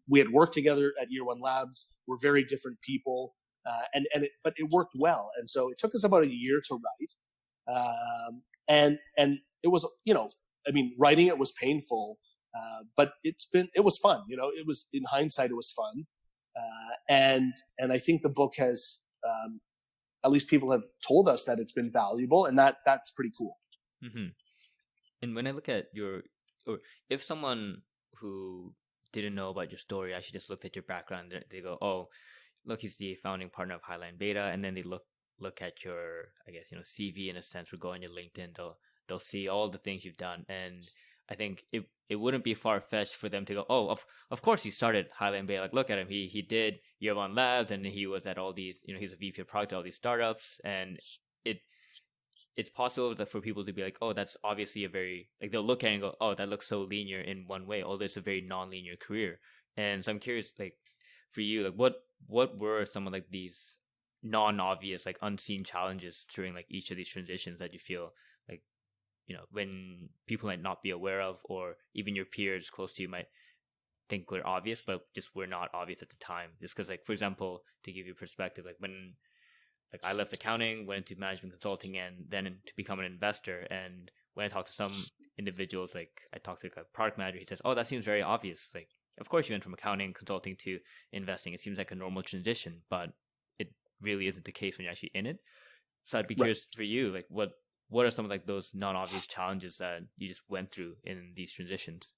Speaker 2: We had worked together at Year One Labs. We're very different people, but it worked well. And so it took us about a year to write. And it was, writing it was painful, but it was fun. It was, in hindsight, it was fun. And I think the book has at least people have told us that it's been valuable, and that's pretty cool.
Speaker 1: Mm-hmm. And when I look at or if someone who didn't know about your story actually just looked at your background, they go, oh, look, he's the founding partner of Highline BETA, and then they look at your, I guess, CV in a sense, or go on your LinkedIn, they'll see all the things you've done. And I think it wouldn't be far-fetched for them to go, oh, of course he started Highline BETA. Like, look at him, he did Year One Labs, and he was at all these, he's a VP of product at all these startups, and it's possible that for people to be like, oh, that's obviously a very, like, they'll look at it and go, oh, that looks so linear in one way, although it's a very non-linear career. And so I'm curious, like, for you, like, what were some of like these non-obvious, like, unseen challenges during like each of these transitions that you feel like, when people might not be aware of, or even your peers close to you might think were obvious, but just were not obvious at the time? Just because, like, for example, to give you perspective, like when like I left accounting, went into management consulting, and then to become an investor. And when I talk to some individuals, like I talked to like a product manager, he says, oh, that seems very obvious. Like, of course you went from accounting, consulting to investing. It seems like a normal transition, but it really isn't the case when you're actually in it. So I'd be curious for you, like what are some of like those non-obvious challenges that you just went through in these transitions?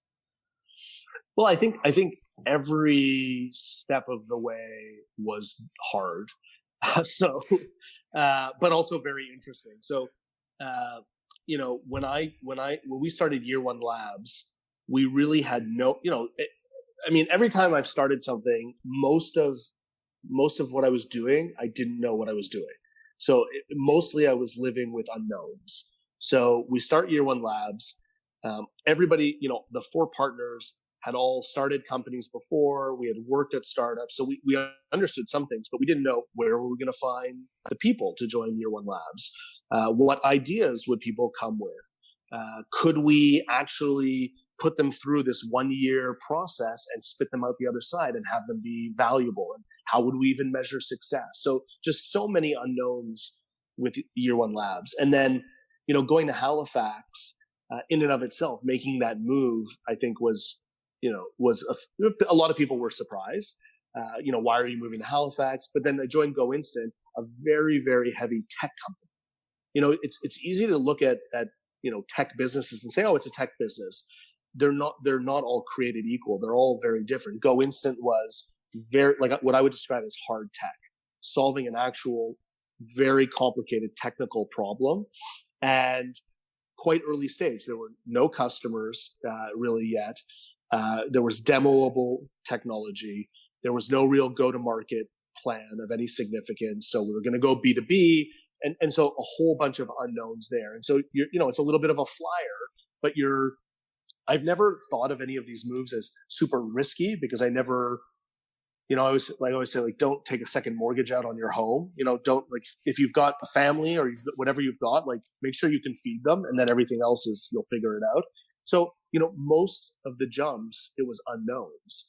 Speaker 2: Well, I think every step of the way was hard. So, but also very interesting. So, when we started Year One Labs, we really had no, every time I've started something, most of what I was doing, I didn't know what I was doing. So mostly I was living with unknowns. So we start Year One Labs. Everybody, the 4 partners had all started companies before. We had worked at startups. So we understood some things, but we didn't know where we were going to find the people to join Year One Labs. What ideas would people come with? Could we actually put them through this 1-year process and spit them out the other side and have them be valuable? And how would we even measure success? So just so many unknowns with Year One Labs. And then, going to Halifax in and of itself, making that move, I think was a lot of people were surprised. Why are you moving to Halifax? But then I joined GoInstant, a very, very heavy tech company. It's easy to look at tech businesses and say, oh, it's a tech business. They're not all created equal. They're all very different. GoInstant was very, like, what I would describe as hard tech, solving an actual very complicated technical problem, and quite early stage. There were no customers really yet. There was demoable technology. There was no real go-to-market plan of any significance. So we were going to go B2B. And so a whole bunch of unknowns there. And so, it's a little bit of a flyer, but I've never thought of any of these moves as super risky, because I never, I always say, like, don't take a second mortgage out on your home. Don't, like, if you've got a family or whatever you've got, like, make sure you can feed them, and then everything else you'll figure it out. So, most of the jumps, it was unknowns.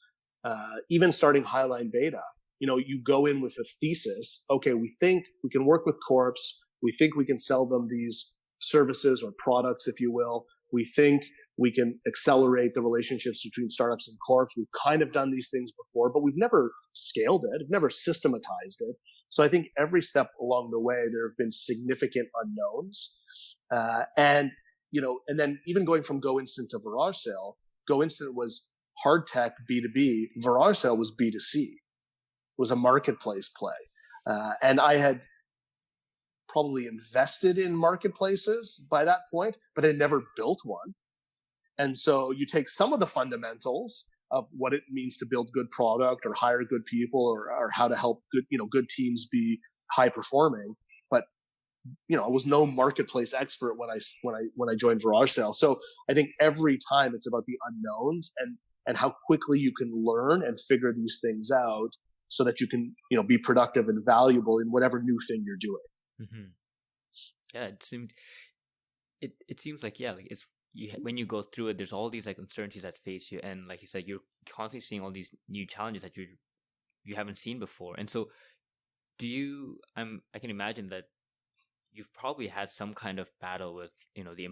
Speaker 2: Even starting Highline BETA, you go in with a thesis. Okay, we think we can work with corps. We think we can sell them these services or products, if you will. We think we can accelerate the relationships between startups and corps. We've kind of done these things before, but we've never scaled it. We've never systematized it. So I think every step along the way, there have been significant unknowns. And then even going from GoInstant to VarageSale, GoInstant was hard tech B2B. VarageSale was B2C. It was a marketplace play. And I had probably invested in marketplaces by that point, but had never built one. And so you take some of the fundamentals of what it means to build good product or hire good people, or how to help good teams be high performing. But, I was no marketplace expert when I joined VarageSale. So I think every time it's about the unknowns and how quickly you can learn and figure these things out so that you can, be productive and valuable in whatever new thing you're doing.
Speaker 1: Mm-hmm. Yeah, it seems like, yeah, like when you go through it, there's all these like uncertainties that face you, and like you said, you're constantly seeing all these new challenges that you haven't seen before. And so, I can imagine that you've probably had some kind of battle with the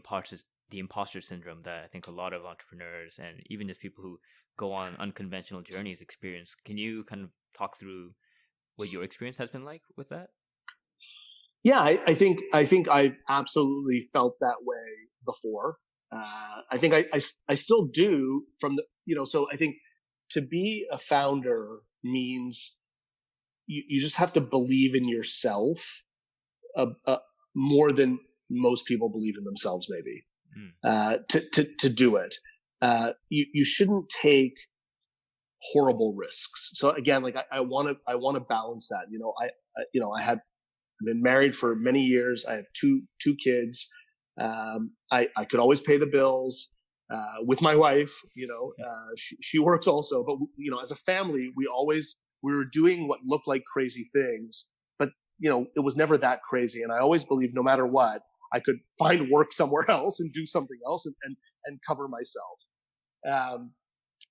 Speaker 1: imposter syndrome that I think a lot of entrepreneurs and even just people who go on unconventional journeys experience. Can you kind of talk through what your experience has been like with that?
Speaker 2: Yeah, I think I've absolutely felt that way before. I think I still do from the, so I think to be a founder means you just have to believe in yourself uh, more than most people believe in themselves, maybe, to do it. You shouldn't take horrible risks. So again, like I want to balance that. I've been married for many years. I have two kids. I could always pay the bills with my wife. She works also, but as a family, we were doing what looked like crazy things, but it was never that crazy. And I always believed no matter what, I could find work somewhere else and do something else and cover myself.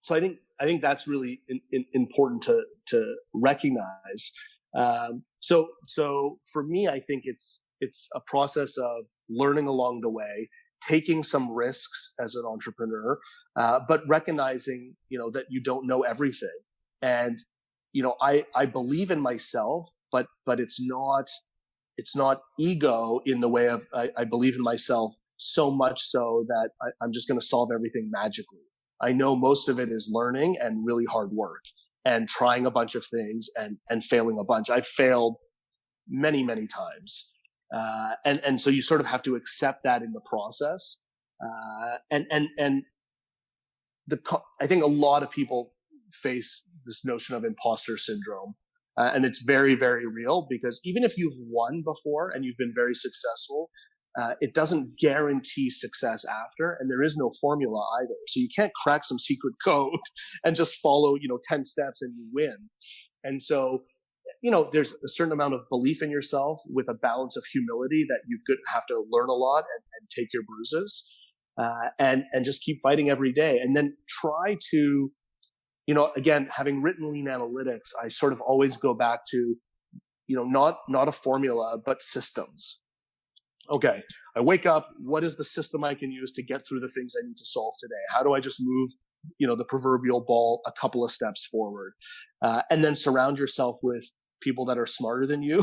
Speaker 2: So I think that's really important to recognize. So for me, I think it's a process of learning along the way, taking some risks as an entrepreneur, but recognizing that you don't know everything. And I believe in myself, but it's not ego in the way of I believe in myself so much so that I'm just going to solve everything magically. I know most of it is learning and really hard work and trying a bunch of things and failing a bunch. I've failed many, many times. And so you sort of have to accept that in the process. And I think a lot of people face this notion of imposter syndrome. And it's very, very real, because even if you've won before and you've been very successful, it doesn't guarantee success after, and there is no formula either. So you can't crack some secret code and just follow 10 steps and you win. And so there's a certain amount of belief in yourself with a balance of humility that have to learn a lot and take your bruises, and just keep fighting every day. And then try to, again, having written lean analytics, I sort of always go back to, not a formula, but systems. Okay, I wake up, what is the system I can use to get through the things I need to solve today? How do I just move, the proverbial ball a couple of steps forward? And then surround yourself with people that are smarter than you,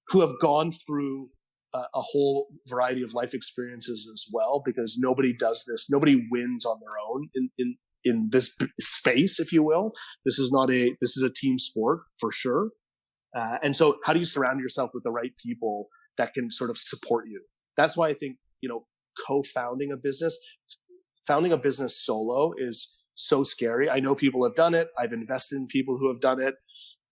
Speaker 2: who have gone through a whole variety of life experiences as well, because nobody does this. Nobody wins on their own in this space, if you will. This is a team sport for sure. And so how do you surround yourself with the right people that can sort of support you? That's why I think, founding a business solo is so scary. I know people have done it. I've invested in people who have done it.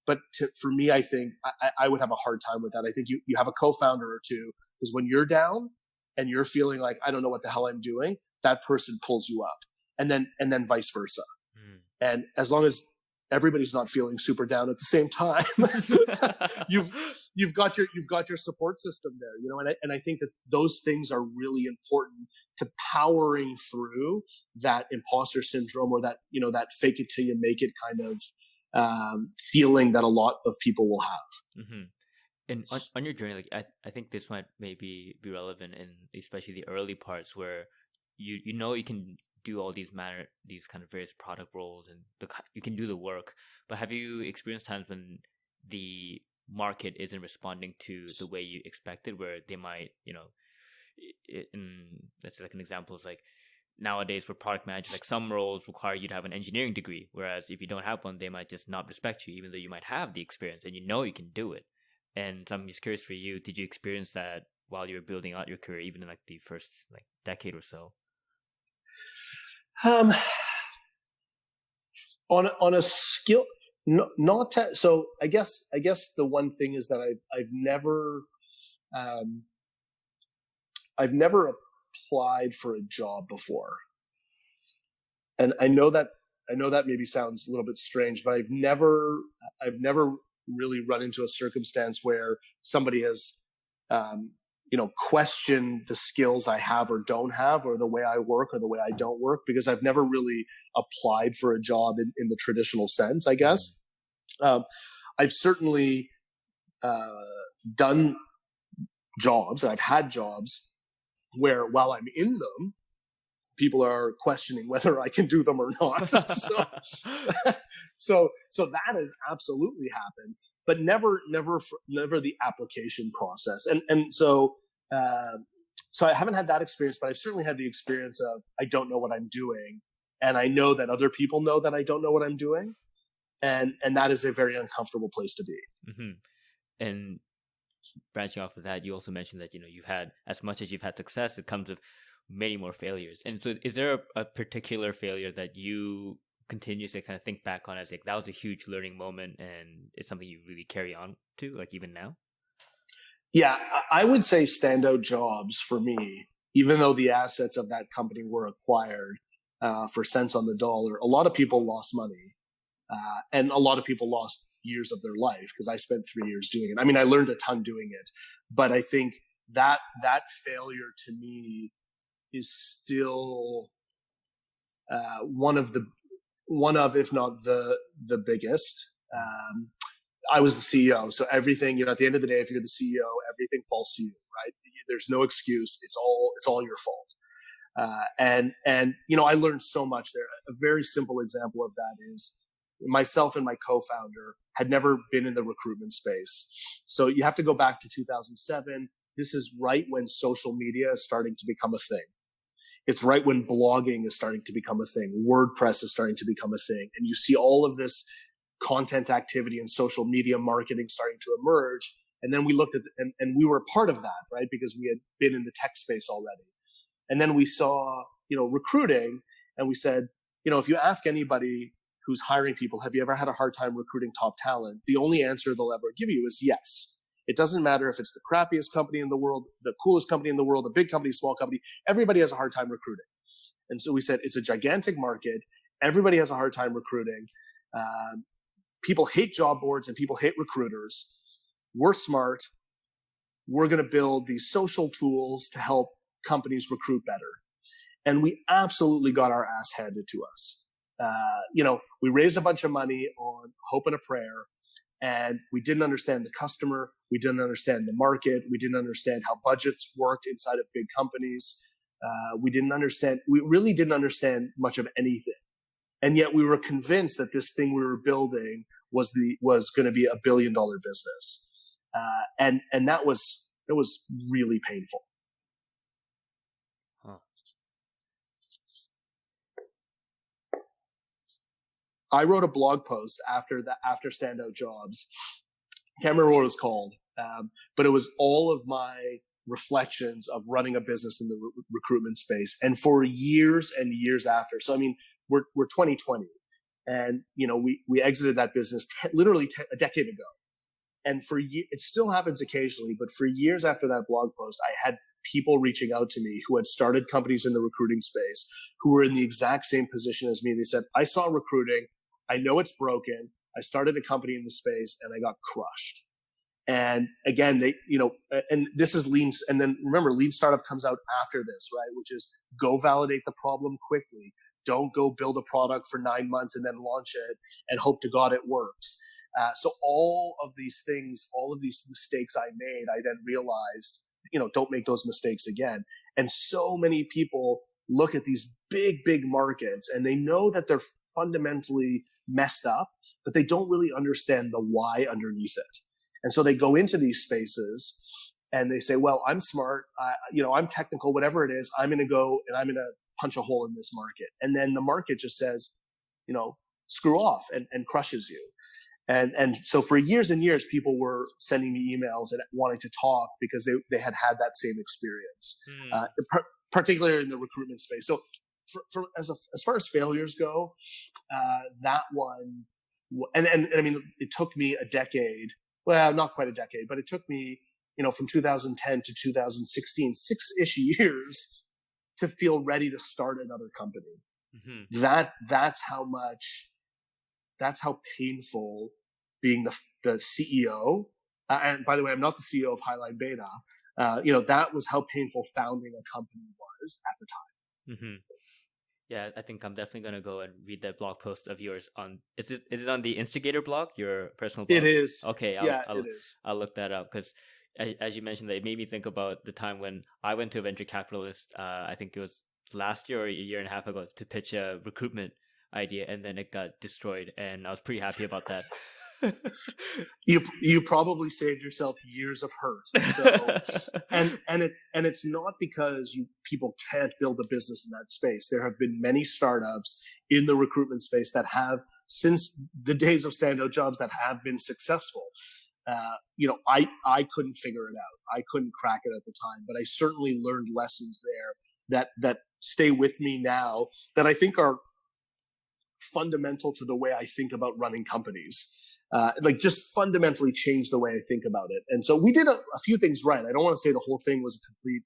Speaker 2: But for me, I think I would have a hard time with that. I think you have a co-founder or two, because when you're down and you're feeling like, I don't know what the hell I'm doing, that person pulls you up, and then vice versa. And as long as everybody's not feeling super down at the same time, you've got your support system there, and I think that those things are really important to powering through that imposter syndrome, or that that fake it till you make it kind of feeling that a lot of people will have.
Speaker 1: Mm-hmm. And on your journey, like I think this might maybe be relevant in especially the early parts where you you can do all these kind of various product roles, and you can do the work. But have you experienced times when the market isn't responding to the way you expected, where they might, let's say like an example is like nowadays for product managers, like some roles require you to have an engineering degree, whereas if you don't have one, they might just not respect you, even though you might have the experience and you can do it. And so I'm just curious for you, did you experience that while you were building out your career, even in like the first like decade or so?
Speaker 2: On a skill, so I guess the one thing is that I've never applied for a job before, and I know that maybe sounds a little bit strange, but I've never really run into a circumstance where somebody has question the skills I have or don't have, or the way I work or the way I don't work, because I've never really applied for a job in the traditional sense, I guess. I've certainly done jobs, I've had jobs where while I'm in them, people are questioning whether I can do them or not. So that has absolutely happened, but never the application process. And so I haven't had that experience, but I've certainly had the experience of I don't know what I'm doing, and I know that other people know that I don't know what I'm doing, and that is a very uncomfortable place to be.
Speaker 1: Mm-hmm. And branching off of that, you also mentioned that you've had, as much as you've had success, it comes with many more failures. And so, is there a particular failure that you continuously kind of think back on as like that was a huge learning moment, and it's something you really carry on to, like even now?
Speaker 2: Yeah, I would say Standout Jobs for me, even though the assets of that company were acquired for cents on the dollar, a lot of people lost money, and a lot of people lost years of their life because I spent 3 years doing it. I mean, I learned a ton doing it, but I think that failure to me is still one of, if not the biggest. I was the CEO, so everything, at the end of the day, if you're the CEO, everything falls to you, right? There's no excuse. It's all your fault. And I learned so much there. A very simple example of that is myself and my co-founder had never been in the recruitment space. So you have to go back to 2007. This is right when social media is starting to become a thing. It's right when blogging is starting to become a thing. WordPress is starting to become a thing. And you see all of this content activity and social media marketing starting to emerge. And then we looked at, and we were a part of that, right? Because we had been in the tech space already. And then we saw, recruiting, and we said, if you ask anybody who's hiring people, have you ever had a hard time recruiting top talent? The only answer they'll ever give you is yes. It doesn't matter if it's the crappiest company in the world, the coolest company in the world, a big company, small company, everybody has a hard time recruiting. And so we said, it's a gigantic market. Everybody has a hard time recruiting. People hate job boards and people hate recruiters. We're smart. We're going to build these social tools to help companies recruit better. And we absolutely got our ass handed to us. We raised a bunch of money on hope and a prayer, and we didn't understand the customer. We didn't understand the market. We didn't understand how budgets worked inside of big companies. We really didn't understand much of anything. And yet we were convinced that this thing we were building was going to be $1 billion business. And it was really painful.
Speaker 1: Huh.
Speaker 2: I wrote a blog post after Standout Jobs. Can't remember what it was called, but it was all of my reflections of running a business in the recruitment space, and for years and years after. So I mean, we're 2020, and we exited that business literally a decade ago, and it still happens occasionally. But for years after that blog post, I had people reaching out to me who had started companies in the recruiting space, who were in the exact same position as me. They said, I saw recruiting. I know it's broken. I started a company in the space and I got crushed. And again, and this is lean. And then remember, lean startup comes out after this, right? Which is go validate the problem quickly. Don't go build a product for 9 months and then launch it and hope to God it works. So all of these things, all of these mistakes I made, I then realized, don't make those mistakes again. And so many people look at these big, big markets and they know that they're fundamentally messed up, but they don't really understand the why underneath it. And so they go into these spaces and they say, well, I'm smart, I'm technical, whatever it is, I'm going to go and I'm going to punch a hole in this market. And then the market just says, screw off and crushes you. And so for years and years, people were sending me emails and wanting to talk because they had that same experience, particularly in the recruitment space. So as far as failures go, that one, and I mean, it took me a decade. Well, not quite a decade, but it took me, from 2010 to 2016, 6-ish years to feel ready to start another company. Mm-hmm. That's how painful being the CEO. And by the way, I'm not the CEO of HighlineBETA. That was how painful founding a company was at the time.
Speaker 1: Mm-hmm. Yeah, I think I'm definitely going to go and read that blog post of yours on, is it on the Instigator blog, your personal blog?
Speaker 2: It is.
Speaker 1: Okay.
Speaker 2: It is.
Speaker 1: I'll look that up because as you mentioned, it made me think about the time when I went to a venture capitalist. I think it was last year or a year and a half ago to pitch a recruitment idea, and then it got destroyed, and I was pretty happy about that.
Speaker 2: You probably saved yourself years of hurt. So and it's not because people can't build a business in that space. There have been many startups in the recruitment space that have, since the days of Standout jobs, that have been successful. I couldn't figure it out. I couldn't crack it at the time, but I certainly learned lessons there that stay with me now, that I think are fundamental to the way I think about running companies. Just fundamentally change the way I think about it. And so we did a few things right. I don't want to say the whole thing was a complete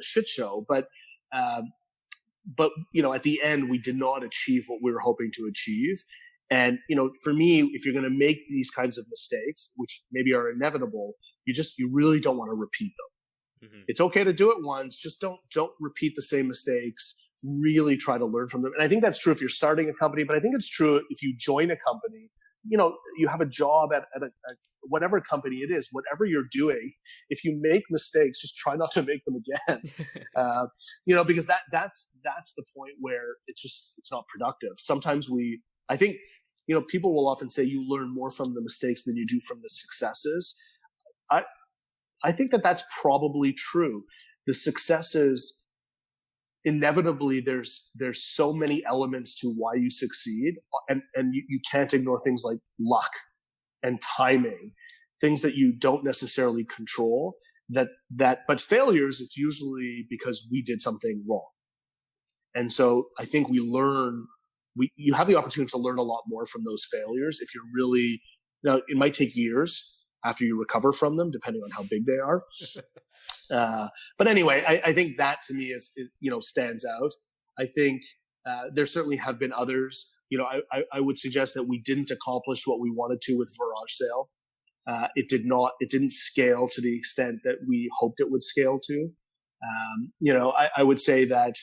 Speaker 2: shit show, but at the end, we did not achieve what we were hoping to achieve. And, for me, if you're going to make these kinds of mistakes, which maybe are inevitable, you really don't want to repeat them. Mm-hmm. It's okay to do it once. Just don't repeat the same mistakes. Really try to learn from them. And I think that's true if you're starting a company, but I think it's true if you join a company. You have a job at whatever company it is, whatever you're doing. If you make mistakes, just try not to make them again. Because that's the point where it's not productive. Sometimes I think, people will often say you learn more from the mistakes than you do from the successes. I think that's probably true. The successes, inevitably, there's so many elements to why you succeed, and you can't ignore things like luck and timing, things that you don't necessarily control. But failures, it's usually because we did something wrong. And so I think you have the opportunity to learn a lot more from those failures if you're really, it might take years after you recover from them, depending on how big they are. But anyway, I think that to me is stands out. I think there certainly have been others. I would suggest that we didn't accomplish what we wanted to with VarageSale. It didn't scale to the extent that we hoped it would scale to. I would say that,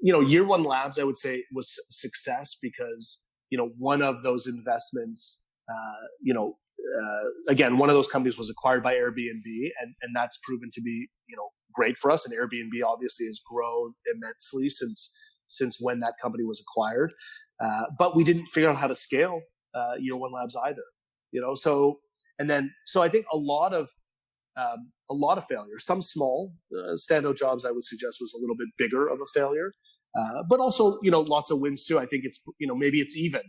Speaker 2: Year One Labs, I would say, was a success because, one of those investments, again, one of those companies was acquired by Airbnb, and that's proven to be, great for us. And Airbnb obviously has grown immensely since when that company was acquired. But we didn't figure out how to scale Year One Labs either. So I think a lot of failure, some small Standout jobs, I would suggest, was a little bit bigger of a failure, but also, lots of wins too. I think it's, maybe it's even.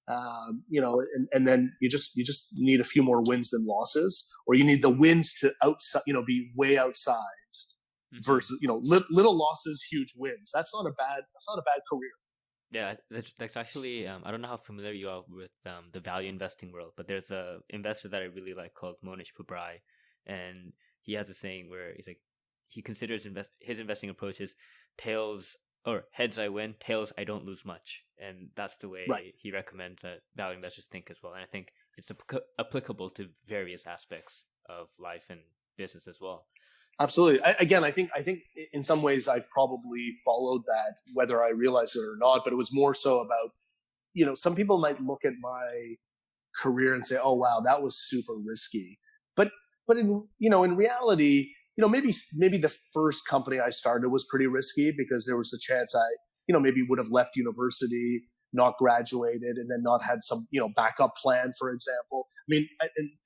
Speaker 2: And then you just need a few more wins than losses, or you need the wins to be way outsized versus, little losses, huge wins. That's not a bad career.
Speaker 1: Yeah, that's actually, I don't know how familiar you are with the value investing world, but there's a investor that I really like called Monish Pabrai, and he has a saying where he's like, he considers his investing approach is tails, or heads I win, tails I don't lose much. And that's the way he recommends that value investors think as well. And I think it's applicable to various aspects of life and business as well.
Speaker 2: Absolutely. I think in some ways I've probably followed that, whether I realize it or not, but it was more so about, some people might look at my career and say, oh, wow, that was super risky. But in reality, maybe the first company I started was pretty risky because there was a chance I, maybe would have left university, not graduated, and then not had some, backup plan, for example. I mean,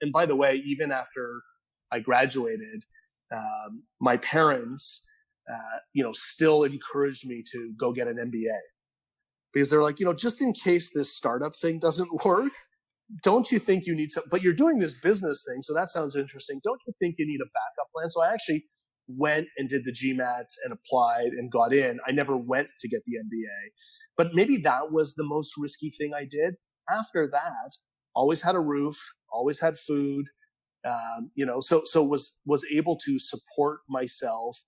Speaker 2: and by the way, even after I graduated, my parents, still encouraged me to go get an MBA because they're like, just in case this startup thing doesn't work, don't you think you need some, but you're doing this business thing, so that sounds interesting. Don't you think you need a backup plan? So I actually went and did the GMATs and applied and got in. I never went to get the MBA, but maybe that was the most risky thing I did. After that, always had a roof, always had food, so was able to support myself,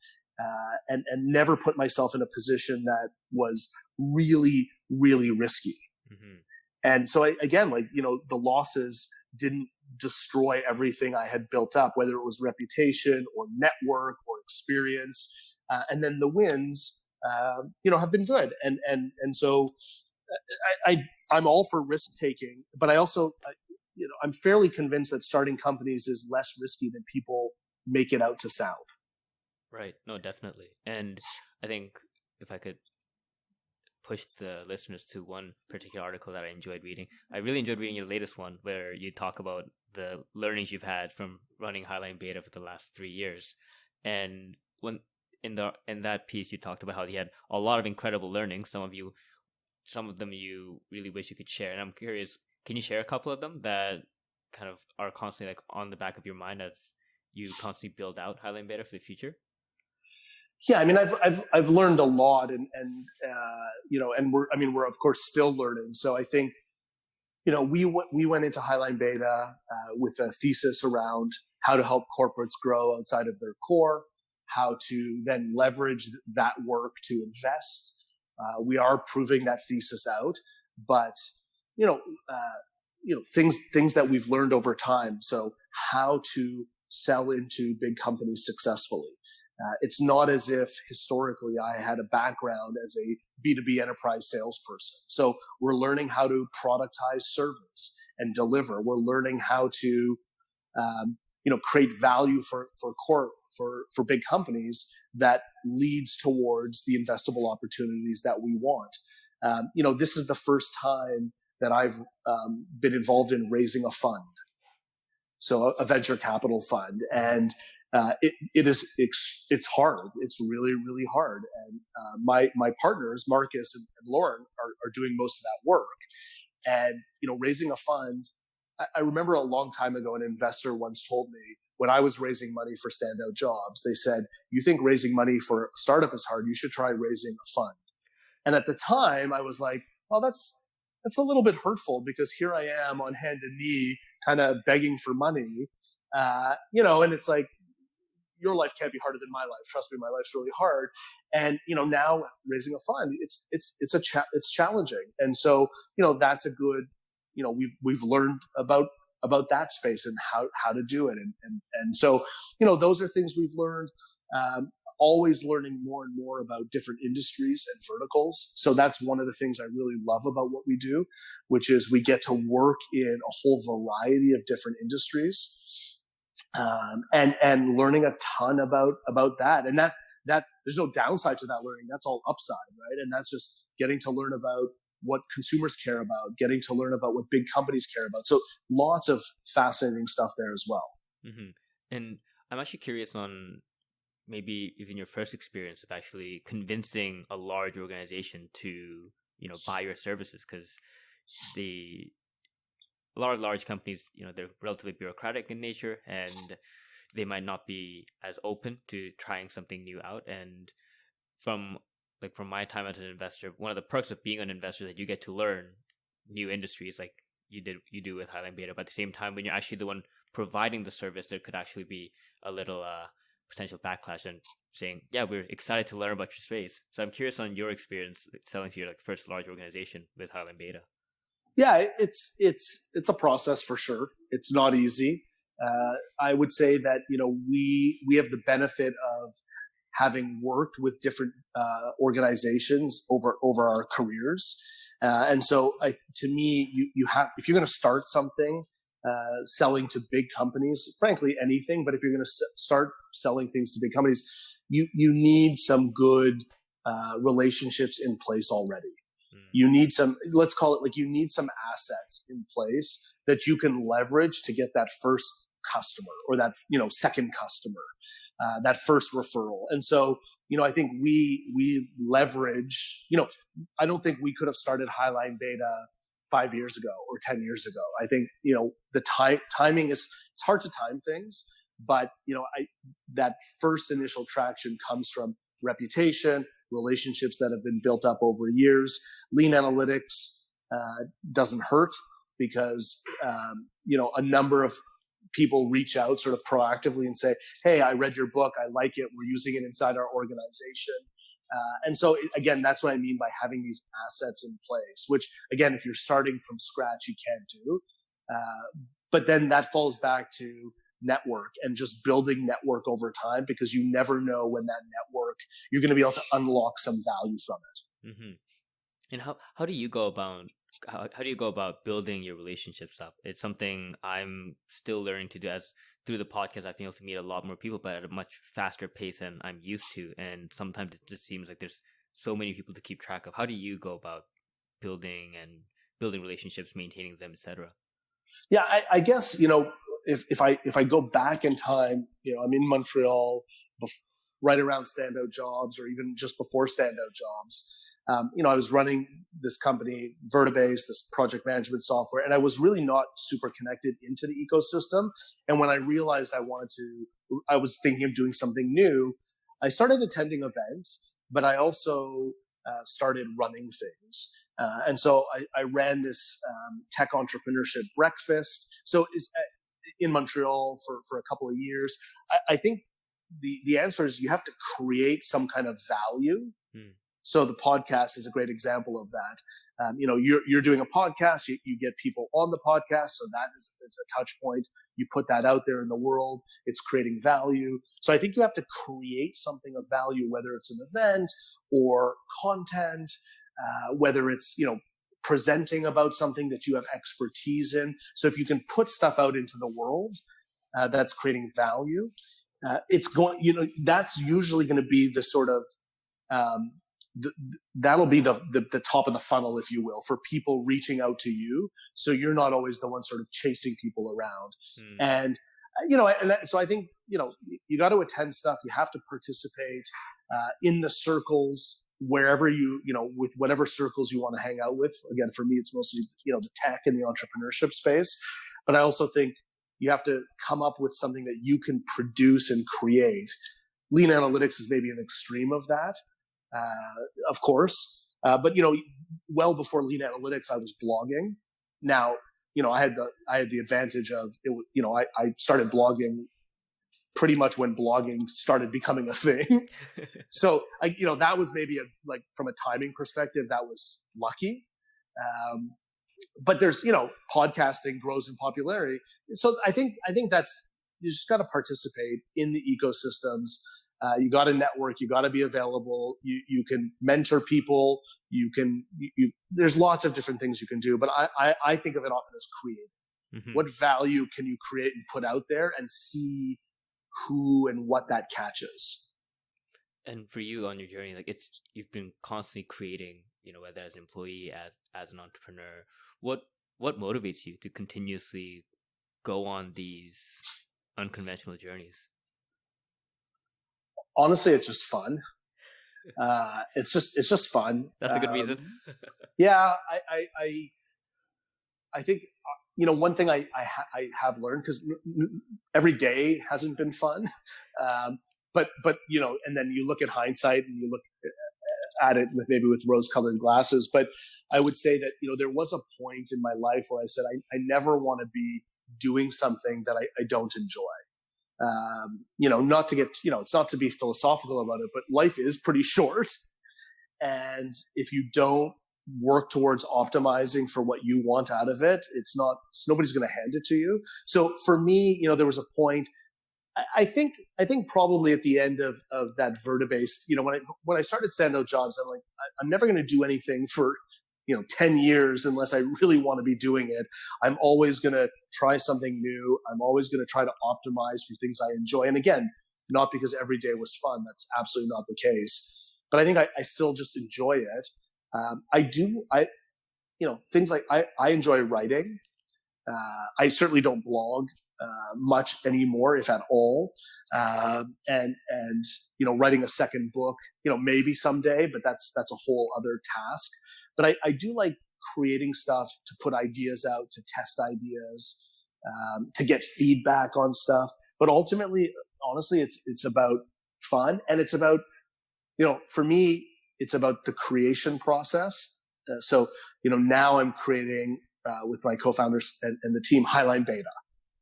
Speaker 2: and never put myself in a position that was really, really risky. Mm-hmm. And so the losses didn't destroy everything I had built up, whether it was reputation or network or experience. And then the wins, have been good. And so I'm all for risk taking, but I also, I'm fairly convinced that starting companies is less risky than people make it out to sound.
Speaker 1: Right. No, definitely. And I think if I could push the listeners to one particular article that I enjoyed reading. I really enjoyed reading your latest one where you talk about the learnings you've had from running Highline Beta for the last 3 years. And when in that piece you talked about how you had a lot of incredible learnings. Some of them you really wish you could share. And I'm curious, can you share a couple of them that kind of are constantly like on the back of your mind as you constantly build out Highline Beta for the future?
Speaker 2: Yeah, I mean, I've learned a lot, and we're of course still learning. So I think, we went into Highline Beta with a thesis around how to help corporates grow outside of their core, how to then leverage that work to invest. We are proving that thesis out, but things that we've learned over time. So how to sell into big companies successfully. It's not as if historically I had a background as a B2B enterprise salesperson. So we're learning how to productize service and deliver. We're learning how to, create value for big companies that leads towards the investable opportunities that we want. This is the first time that I've been involved in raising a fund. So a venture capital fund. And it's hard. It's really, really hard. And my partners, Marcus and Lauren, are doing most of that work. And raising a fund. I remember a long time ago, an investor once told me when I was raising money for Standout Jobs, they said, "You think raising money for a startup is hard? You should try raising a fund." And at the time, I was like, "Well, that's a little bit hurtful because here I am on hand and knee, kind of begging for money." And it's like, your life can't be harder than my life. Trust me, my life's really hard. And, now raising a fund, it's challenging. And so, that's a good, we've learned about that space and how to do it. And so, those are things we've learned, always learning more and more about different industries and verticals. So that's one of the things I really love about what we do, which is we get to work in a whole variety of different industries. And learning a ton about that. And that there's no downside to that learning. That's all upside, right? And that's just getting to learn about what consumers care about, getting to learn about what big companies care about. So lots of fascinating stuff there as well.
Speaker 1: Mm-hmm. And I'm actually curious on maybe even your first experience of actually convincing a large organization to, buy your services, because a lot of large companies, they're relatively bureaucratic in nature and they might not be as open to trying something new out. And from my time as an investor, one of the perks of being an investor is that you get to learn new industries like you do with Highline Beta. But at the same time, when you're actually the one providing the service, there could actually be a little potential backlash and saying, yeah, we're excited to learn about your space. So I'm curious on your experience selling to your first large organization with Highline Beta.
Speaker 2: Yeah, it's a process for sure. It's not easy. I would say that we have the benefit of having worked with different organizations over our careers, and so to me, you have, if you're going to start something, selling to big companies, frankly anything, but if you're going to start selling things to big companies, you need some good relationships in place already. You need some, let's call it, like, you need some assets in place that you can leverage to get that first customer or that, second customer, that first referral. And so, I think we leverage, I don't think we could have started Highline Beta 5 years ago or 10 years ago. I think, the timing it's hard to time things, but, that first initial traction comes from reputation, relationships that have been built up over years. Lean analytics doesn't hurt because, a number of people reach out sort of proactively and say, "Hey, I read your book. I like it. We're using it inside our organization." And so, again, that's what I mean by having these assets in place, which, again, if you're starting from scratch, you can't do. But then that falls back to network and just building network over time, because you never know when that network, you're going to be able to unlock some value from it.
Speaker 1: Mm-hmm. And how do you go about building your relationships up? It's something I'm still learning to do. As through the podcast, I've been able to meet a lot more people, but at a much faster pace than I'm used to. And sometimes it just seems like there's so many people to keep track of. How do you go about building relationships, maintaining them, etc.?
Speaker 2: Yeah, I guess, if I go back in time, I'm in Montreal right around Standout jobs, or even just before Standout jobs. I was running this company, VertiBase, this project management software, and I was really not super connected into the ecosystem. And when I realized I was thinking of doing something new, I started attending events, but I also started running things. And so I ran this tech entrepreneurship breakfast. So in Montreal for a couple of years. I think the answer is you have to create some kind of value. So the podcast is a great example of that. You're doing a podcast, you get people on the podcast, so that is a touch point. You put that out there in the world, it's creating value. So I think you have to create something of value, whether it's an event or content, whether it's, presenting about something that you have expertise in. So if you can put stuff out into the world, that's creating value. That's usually going to be the sort of, that'll be the top of the funnel, if you will, for people reaching out to you. So you're not always the one sort of chasing people around. And, so I think, you got to attend stuff. You have to participate in the circles, wherever with whatever circles you want to hang out with. Again, for me, it's mostly, the tech and the entrepreneurship space. But I also think you have to come up with something that you can produce and create. Lean analytics is maybe an extreme of that, of course. But, well before lean analytics, I was blogging. Now, I had the advantage of it. I started blogging pretty much when blogging started becoming a thing. So that was maybe from a timing perspective, that was lucky. But there's, podcasting grows in popularity. So I think that's, you just got to participate in the ecosystems. You got to network, you got to be available. You can mentor people. There's lots of different things you can do, but I think of it often as creating. What value can you create and put out there, and see who and what that catches.
Speaker 1: And for you on your journey, you've been constantly creating, whether as an employee, as an entrepreneur. What motivates you to continuously go on these unconventional journeys?
Speaker 2: Honestly, it's just fun. It's just fun.
Speaker 1: That's a good reason.
Speaker 2: Yeah, I think, one thing I have learned, because every day hasn't been fun, but and then you look at hindsight and you look at it with rose-colored glasses. But I would say that there was a point in my life where I said I never want to be doing something that I don't enjoy. Not to get it's not to be philosophical about it, but life is pretty short, and if you don't work towards optimizing for what you want out of it, nobody's going to hand it to you. So for me, there was a point, I think probably at the end of that VertiBase, when I started Standout jobs, I'm like, I'm never going to do anything for 10 years unless I really want to be doing it. I'm always going to try something new. I'm always going to try to optimize for things I enjoy. And again, not because every day was fun. That's absolutely not the case. But I think I still just enjoy it. Things like I enjoy writing. I certainly don't blog much anymore, if at all. And writing a second book, maybe someday, but that's a whole other task. But I do like creating stuff, to put ideas out, to test ideas, to get feedback on stuff. But ultimately, honestly, it's about fun, and it's about, for me, it's about the creation process. So now I'm creating with my co-founders and the team HighlineBETA.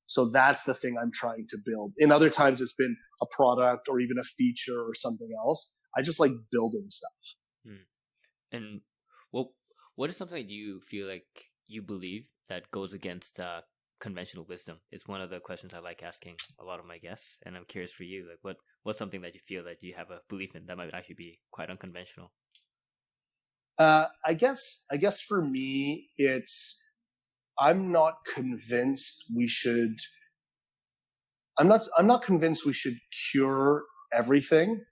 Speaker 2: So that's the thing I'm trying to build. In other times, it's been a product or even a feature or something else. I just like building stuff.
Speaker 1: And what is something that you feel like you believe that goes against conventional wisdom? It's one of the questions I like asking a lot of my guests, and I'm curious for you, what's something that you feel that you have a belief in that might actually be quite unconventional?
Speaker 2: I guess for me, I'm not convinced we should cure everything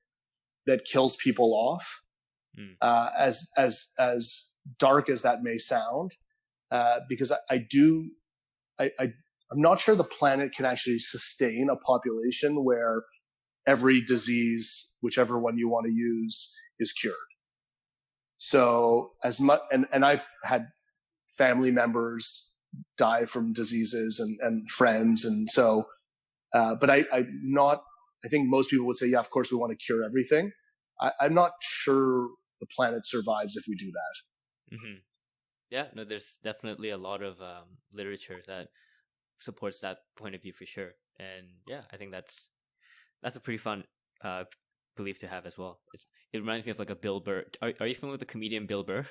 Speaker 2: that kills people off. as dark as that may sound, because I'm not sure the planet can actually sustain a population where every disease, whichever one you want to use, is cured. So as much, and I've had family members die from diseases and friends. And so, but I think most people would say, yeah, of course we want to cure everything. I'm not sure the planet survives if we do that.
Speaker 1: Mm-hmm. Yeah, no, there's definitely a lot of literature that supports that point of view for sure. And yeah, I think that's a pretty fun belief to have as well. It reminds me of like a Bill Burr. Are you familiar with the comedian Bill Burr?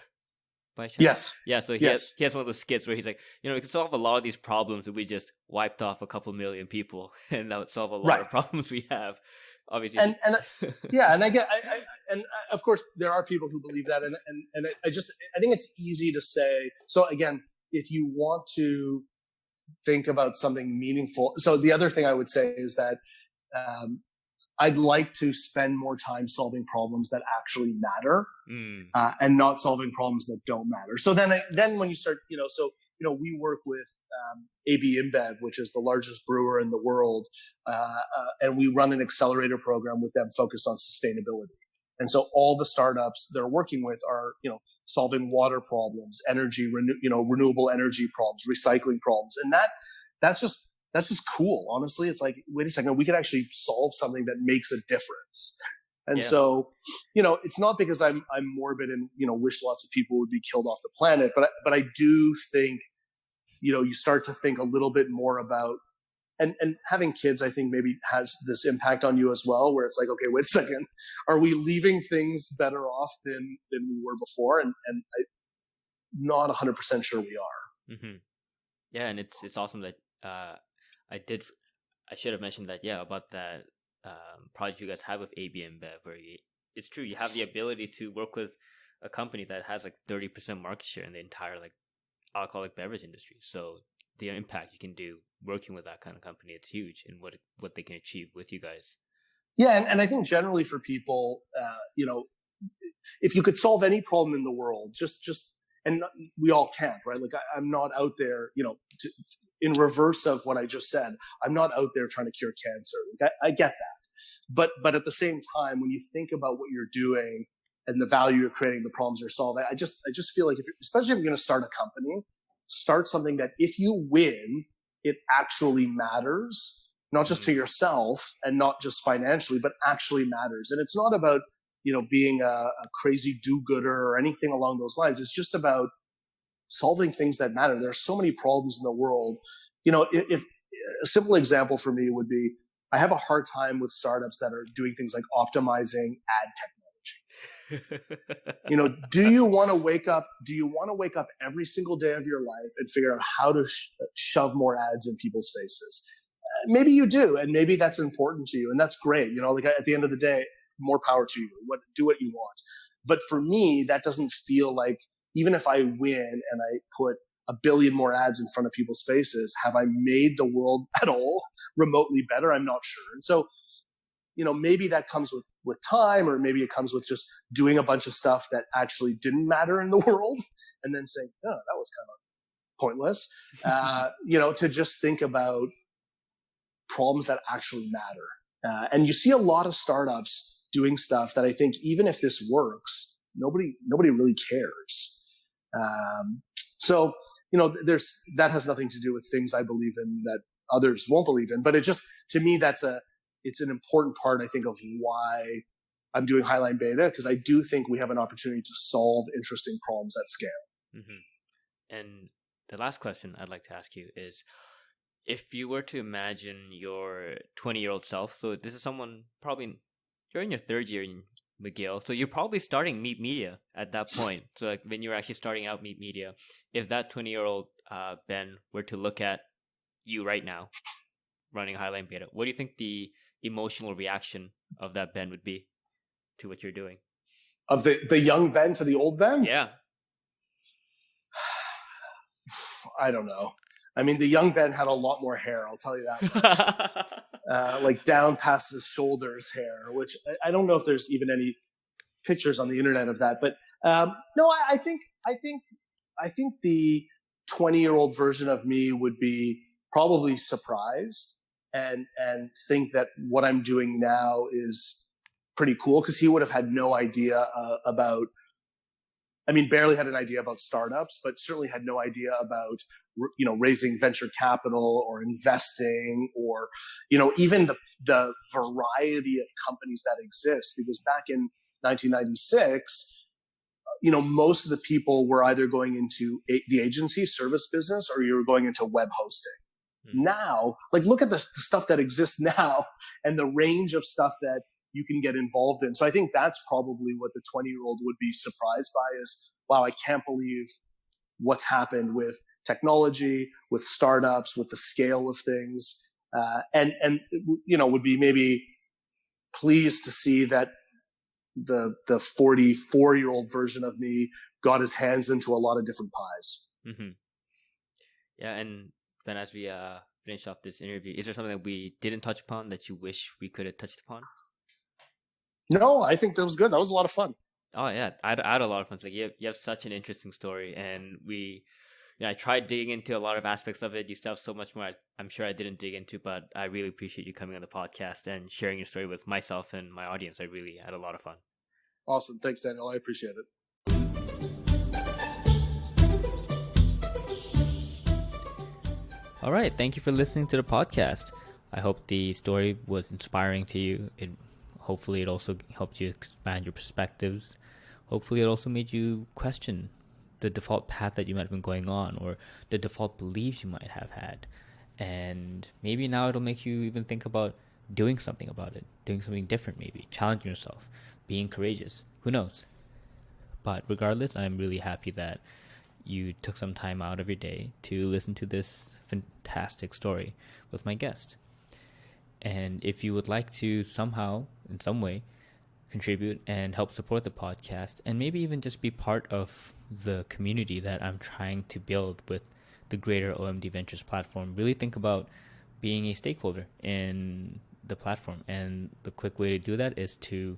Speaker 1: By chance?
Speaker 2: Yes.
Speaker 1: Yeah, so he has one of those skits where he's like, we can solve a lot of these problems if we just wiped off a couple million people, and that would solve a lot of problems we have. Obviously,
Speaker 2: and yeah, and and of course there are people who believe that, and I think it's easy to say. So again, if you want to think about something meaningful, so the other thing I would say is that I'd like to spend more time solving problems that actually matter, and not solving problems that don't matter. So then when you start, we work with AB InBev, which is the largest brewer in the world, and we run an accelerator program with them focused on sustainability. And so all the startups they're working with are, solving water problems, energy, renewable energy problems, recycling problems, and that's just cool. Honestly, it's like, wait a second, we could actually solve something that makes a difference. And so, it's not because I'm morbid and, wish lots of people would be killed off the planet, but I do think, you start to think a little bit more about, and having kids, I think maybe has this impact on you as well, where it's like, okay, wait a second, are we leaving things better off than we were before? And I'm not 100% sure we are.
Speaker 1: Mm-hmm. Yeah. And it's awesome that, I should have mentioned that, about that project you guys have with AB InBev, where it's true, you have the ability to work with a company that has like 30% market share in the entire like alcoholic beverage industry. So the impact you can do working with that kind of company, it's huge, and what they can achieve with you guys.
Speaker 2: Yeah, and I think generally for people, if you could solve any problem in the world, just and we all can't, right? Like I'm not out there, in reverse of what I just said, I'm not out there trying to cure cancer. Like I get that, but at the same time, when you think about what you're doing and the value you're creating, the problems you're solving, I just feel like especially if you're going to start a company, start something that if you win, it actually matters, not just to yourself and not just financially, but actually matters. And it's not about being a crazy do-gooder or anything along those lines. It's just about solving things that matter. There are so many problems in the world. If a simple example for me would be, I have a hard time with startups that are doing things like optimizing ad technology. Do you want to wake up every single day of your life and figure out how to shove more ads in people's faces? Maybe you do, and maybe that's important to you, and that's great. Like at the end of the day, more power to you. Do what you want. But for me, that doesn't feel like, even if I win and I put 1 billion more ads in front of people's faces, have I made the world at all remotely better? I'm not sure. And so, maybe that comes with time, or maybe it comes with just doing a bunch of stuff that actually didn't matter in the world, and then saying, oh, that was kind of pointless. To just think about problems that actually matter. And you see a lot of startups doing stuff that I think, even if this works, nobody really cares. So, that has nothing to do with things I believe in that others won't believe in, but it just, to me, it's an important part, I think, of why I'm doing HighlineBETA, because I do think we have an opportunity to solve interesting problems at scale.
Speaker 1: Mm-hmm. And the last question I'd like to ask you is, if you were to imagine your 20-year-old self, so this is someone probably, you're in your third year in McGill, so you're probably starting Meet Media at that point. So like when you're actually starting out Meet Media, if that 20-year-old Ben were to look at you right now running HighlineBETA, what do you think the emotional reaction of that Ben would be to what you're doing?
Speaker 2: Of the young Ben to the old Ben?
Speaker 1: Yeah.
Speaker 2: I don't know. I mean, the young Ben had a lot more hair, I'll tell you that much. Like down past his shoulders hair, which I don't know if there's even any pictures on the internet of that. But no, I think the 20-year-old version of me would be probably surprised and think that what I'm doing now is pretty cool, because he would have had no idea about, barely had an idea about startups, but certainly had no idea about, raising venture capital or investing, or, even the variety of companies that exist. Because back in 1996, most of the people were either going into the agency service business, or you were going into web hosting. Now, look at the stuff that exists now and the range of stuff that you can get involved in. So I think that's probably what the 20-year-old would be surprised by is, wow, I can't believe what's happened with technology, with startups, with the scale of things. And would be maybe pleased to see that the 44-year-old version of me got his hands into a lot of different pies.
Speaker 1: Mm-hmm. Yeah, and Ben, as we finish off this interview, is there something that we didn't touch upon that you wish we could have touched upon?
Speaker 2: No, I think that was good. That was a lot of fun.
Speaker 1: Oh yeah, I had a lot of fun. Like you have such an interesting story, and I tried digging into a lot of aspects of it. You still have so much more I'm sure I didn't dig into, but I really appreciate you coming on the podcast and sharing your story with myself and my audience. I really had a lot of fun.
Speaker 2: Awesome. Thanks, Daniel. I appreciate it.
Speaker 1: All right. Thank you for listening to the podcast. I hope the story was inspiring to you. Hopefully it also helped you expand your perspectives. Hopefully it also made you question the default path that you might have been going on, or the default beliefs you might have had. And maybe now it'll make you even think about doing something about it, doing something different, maybe challenging yourself, being courageous. Who knows? But regardless, I'm really happy that you took some time out of your day to listen to this fantastic story with my guest. And if you would like to somehow, in some way, contribute and help support the podcast, and maybe even just be part of the community that I'm trying to build with the greater OMD Ventures platform, really think about being a stakeholder in the platform. And the quick way to do that is to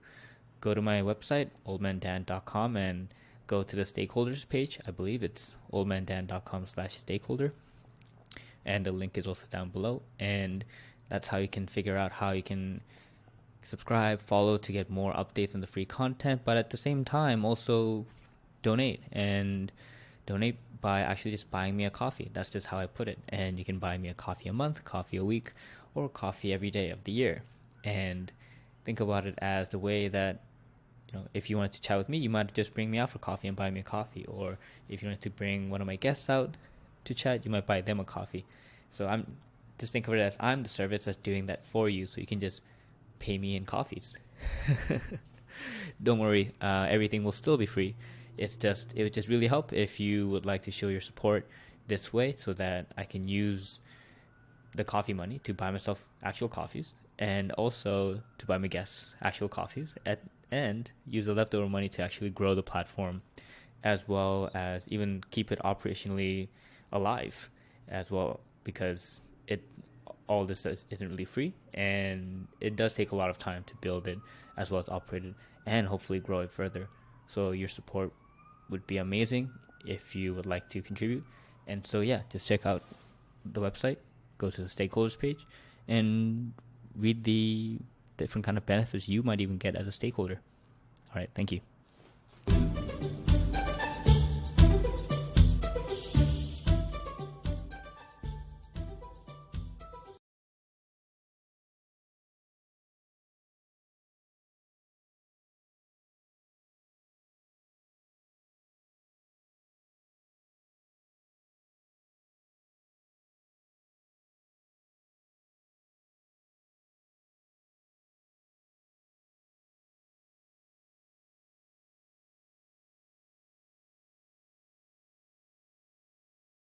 Speaker 1: go to my website, oldmandan.com, and go to the stakeholders page. I believe it's oldmandan.com/stakeholder. And the link is also down below. And that's how you can figure out how you can subscribe, follow to get more updates on the free content, but at the same time also donate, and donate by actually just buying me a coffee. That's just how I put it. And you can buy me a coffee a month, coffee a week, or coffee every day of the year. And think about it as the way that, if you wanted to chat with me, you might just bring me out for coffee and buy me a coffee. Or if you wanted to bring one of my guests out to chat, you might buy them a coffee. So just think of it as I'm the service that's doing that for you, so you can just pay me in coffees. Don't worry, everything will still be free. It would just really help if you would like to show your support this way, so that I can use the coffee money to buy myself actual coffees, and also to buy my guests actual coffees, and use the leftover money to actually grow the platform, as well as even keep it operationally alive as well, because all this isn't really free, and it does take a lot of time to build it as well as operate it, and hopefully grow it further. So your support would be amazing if you would like to contribute. And so just check out the website, go to the stakeholders page, and read the different kind of benefits you might even get as a stakeholder. All right, thank you.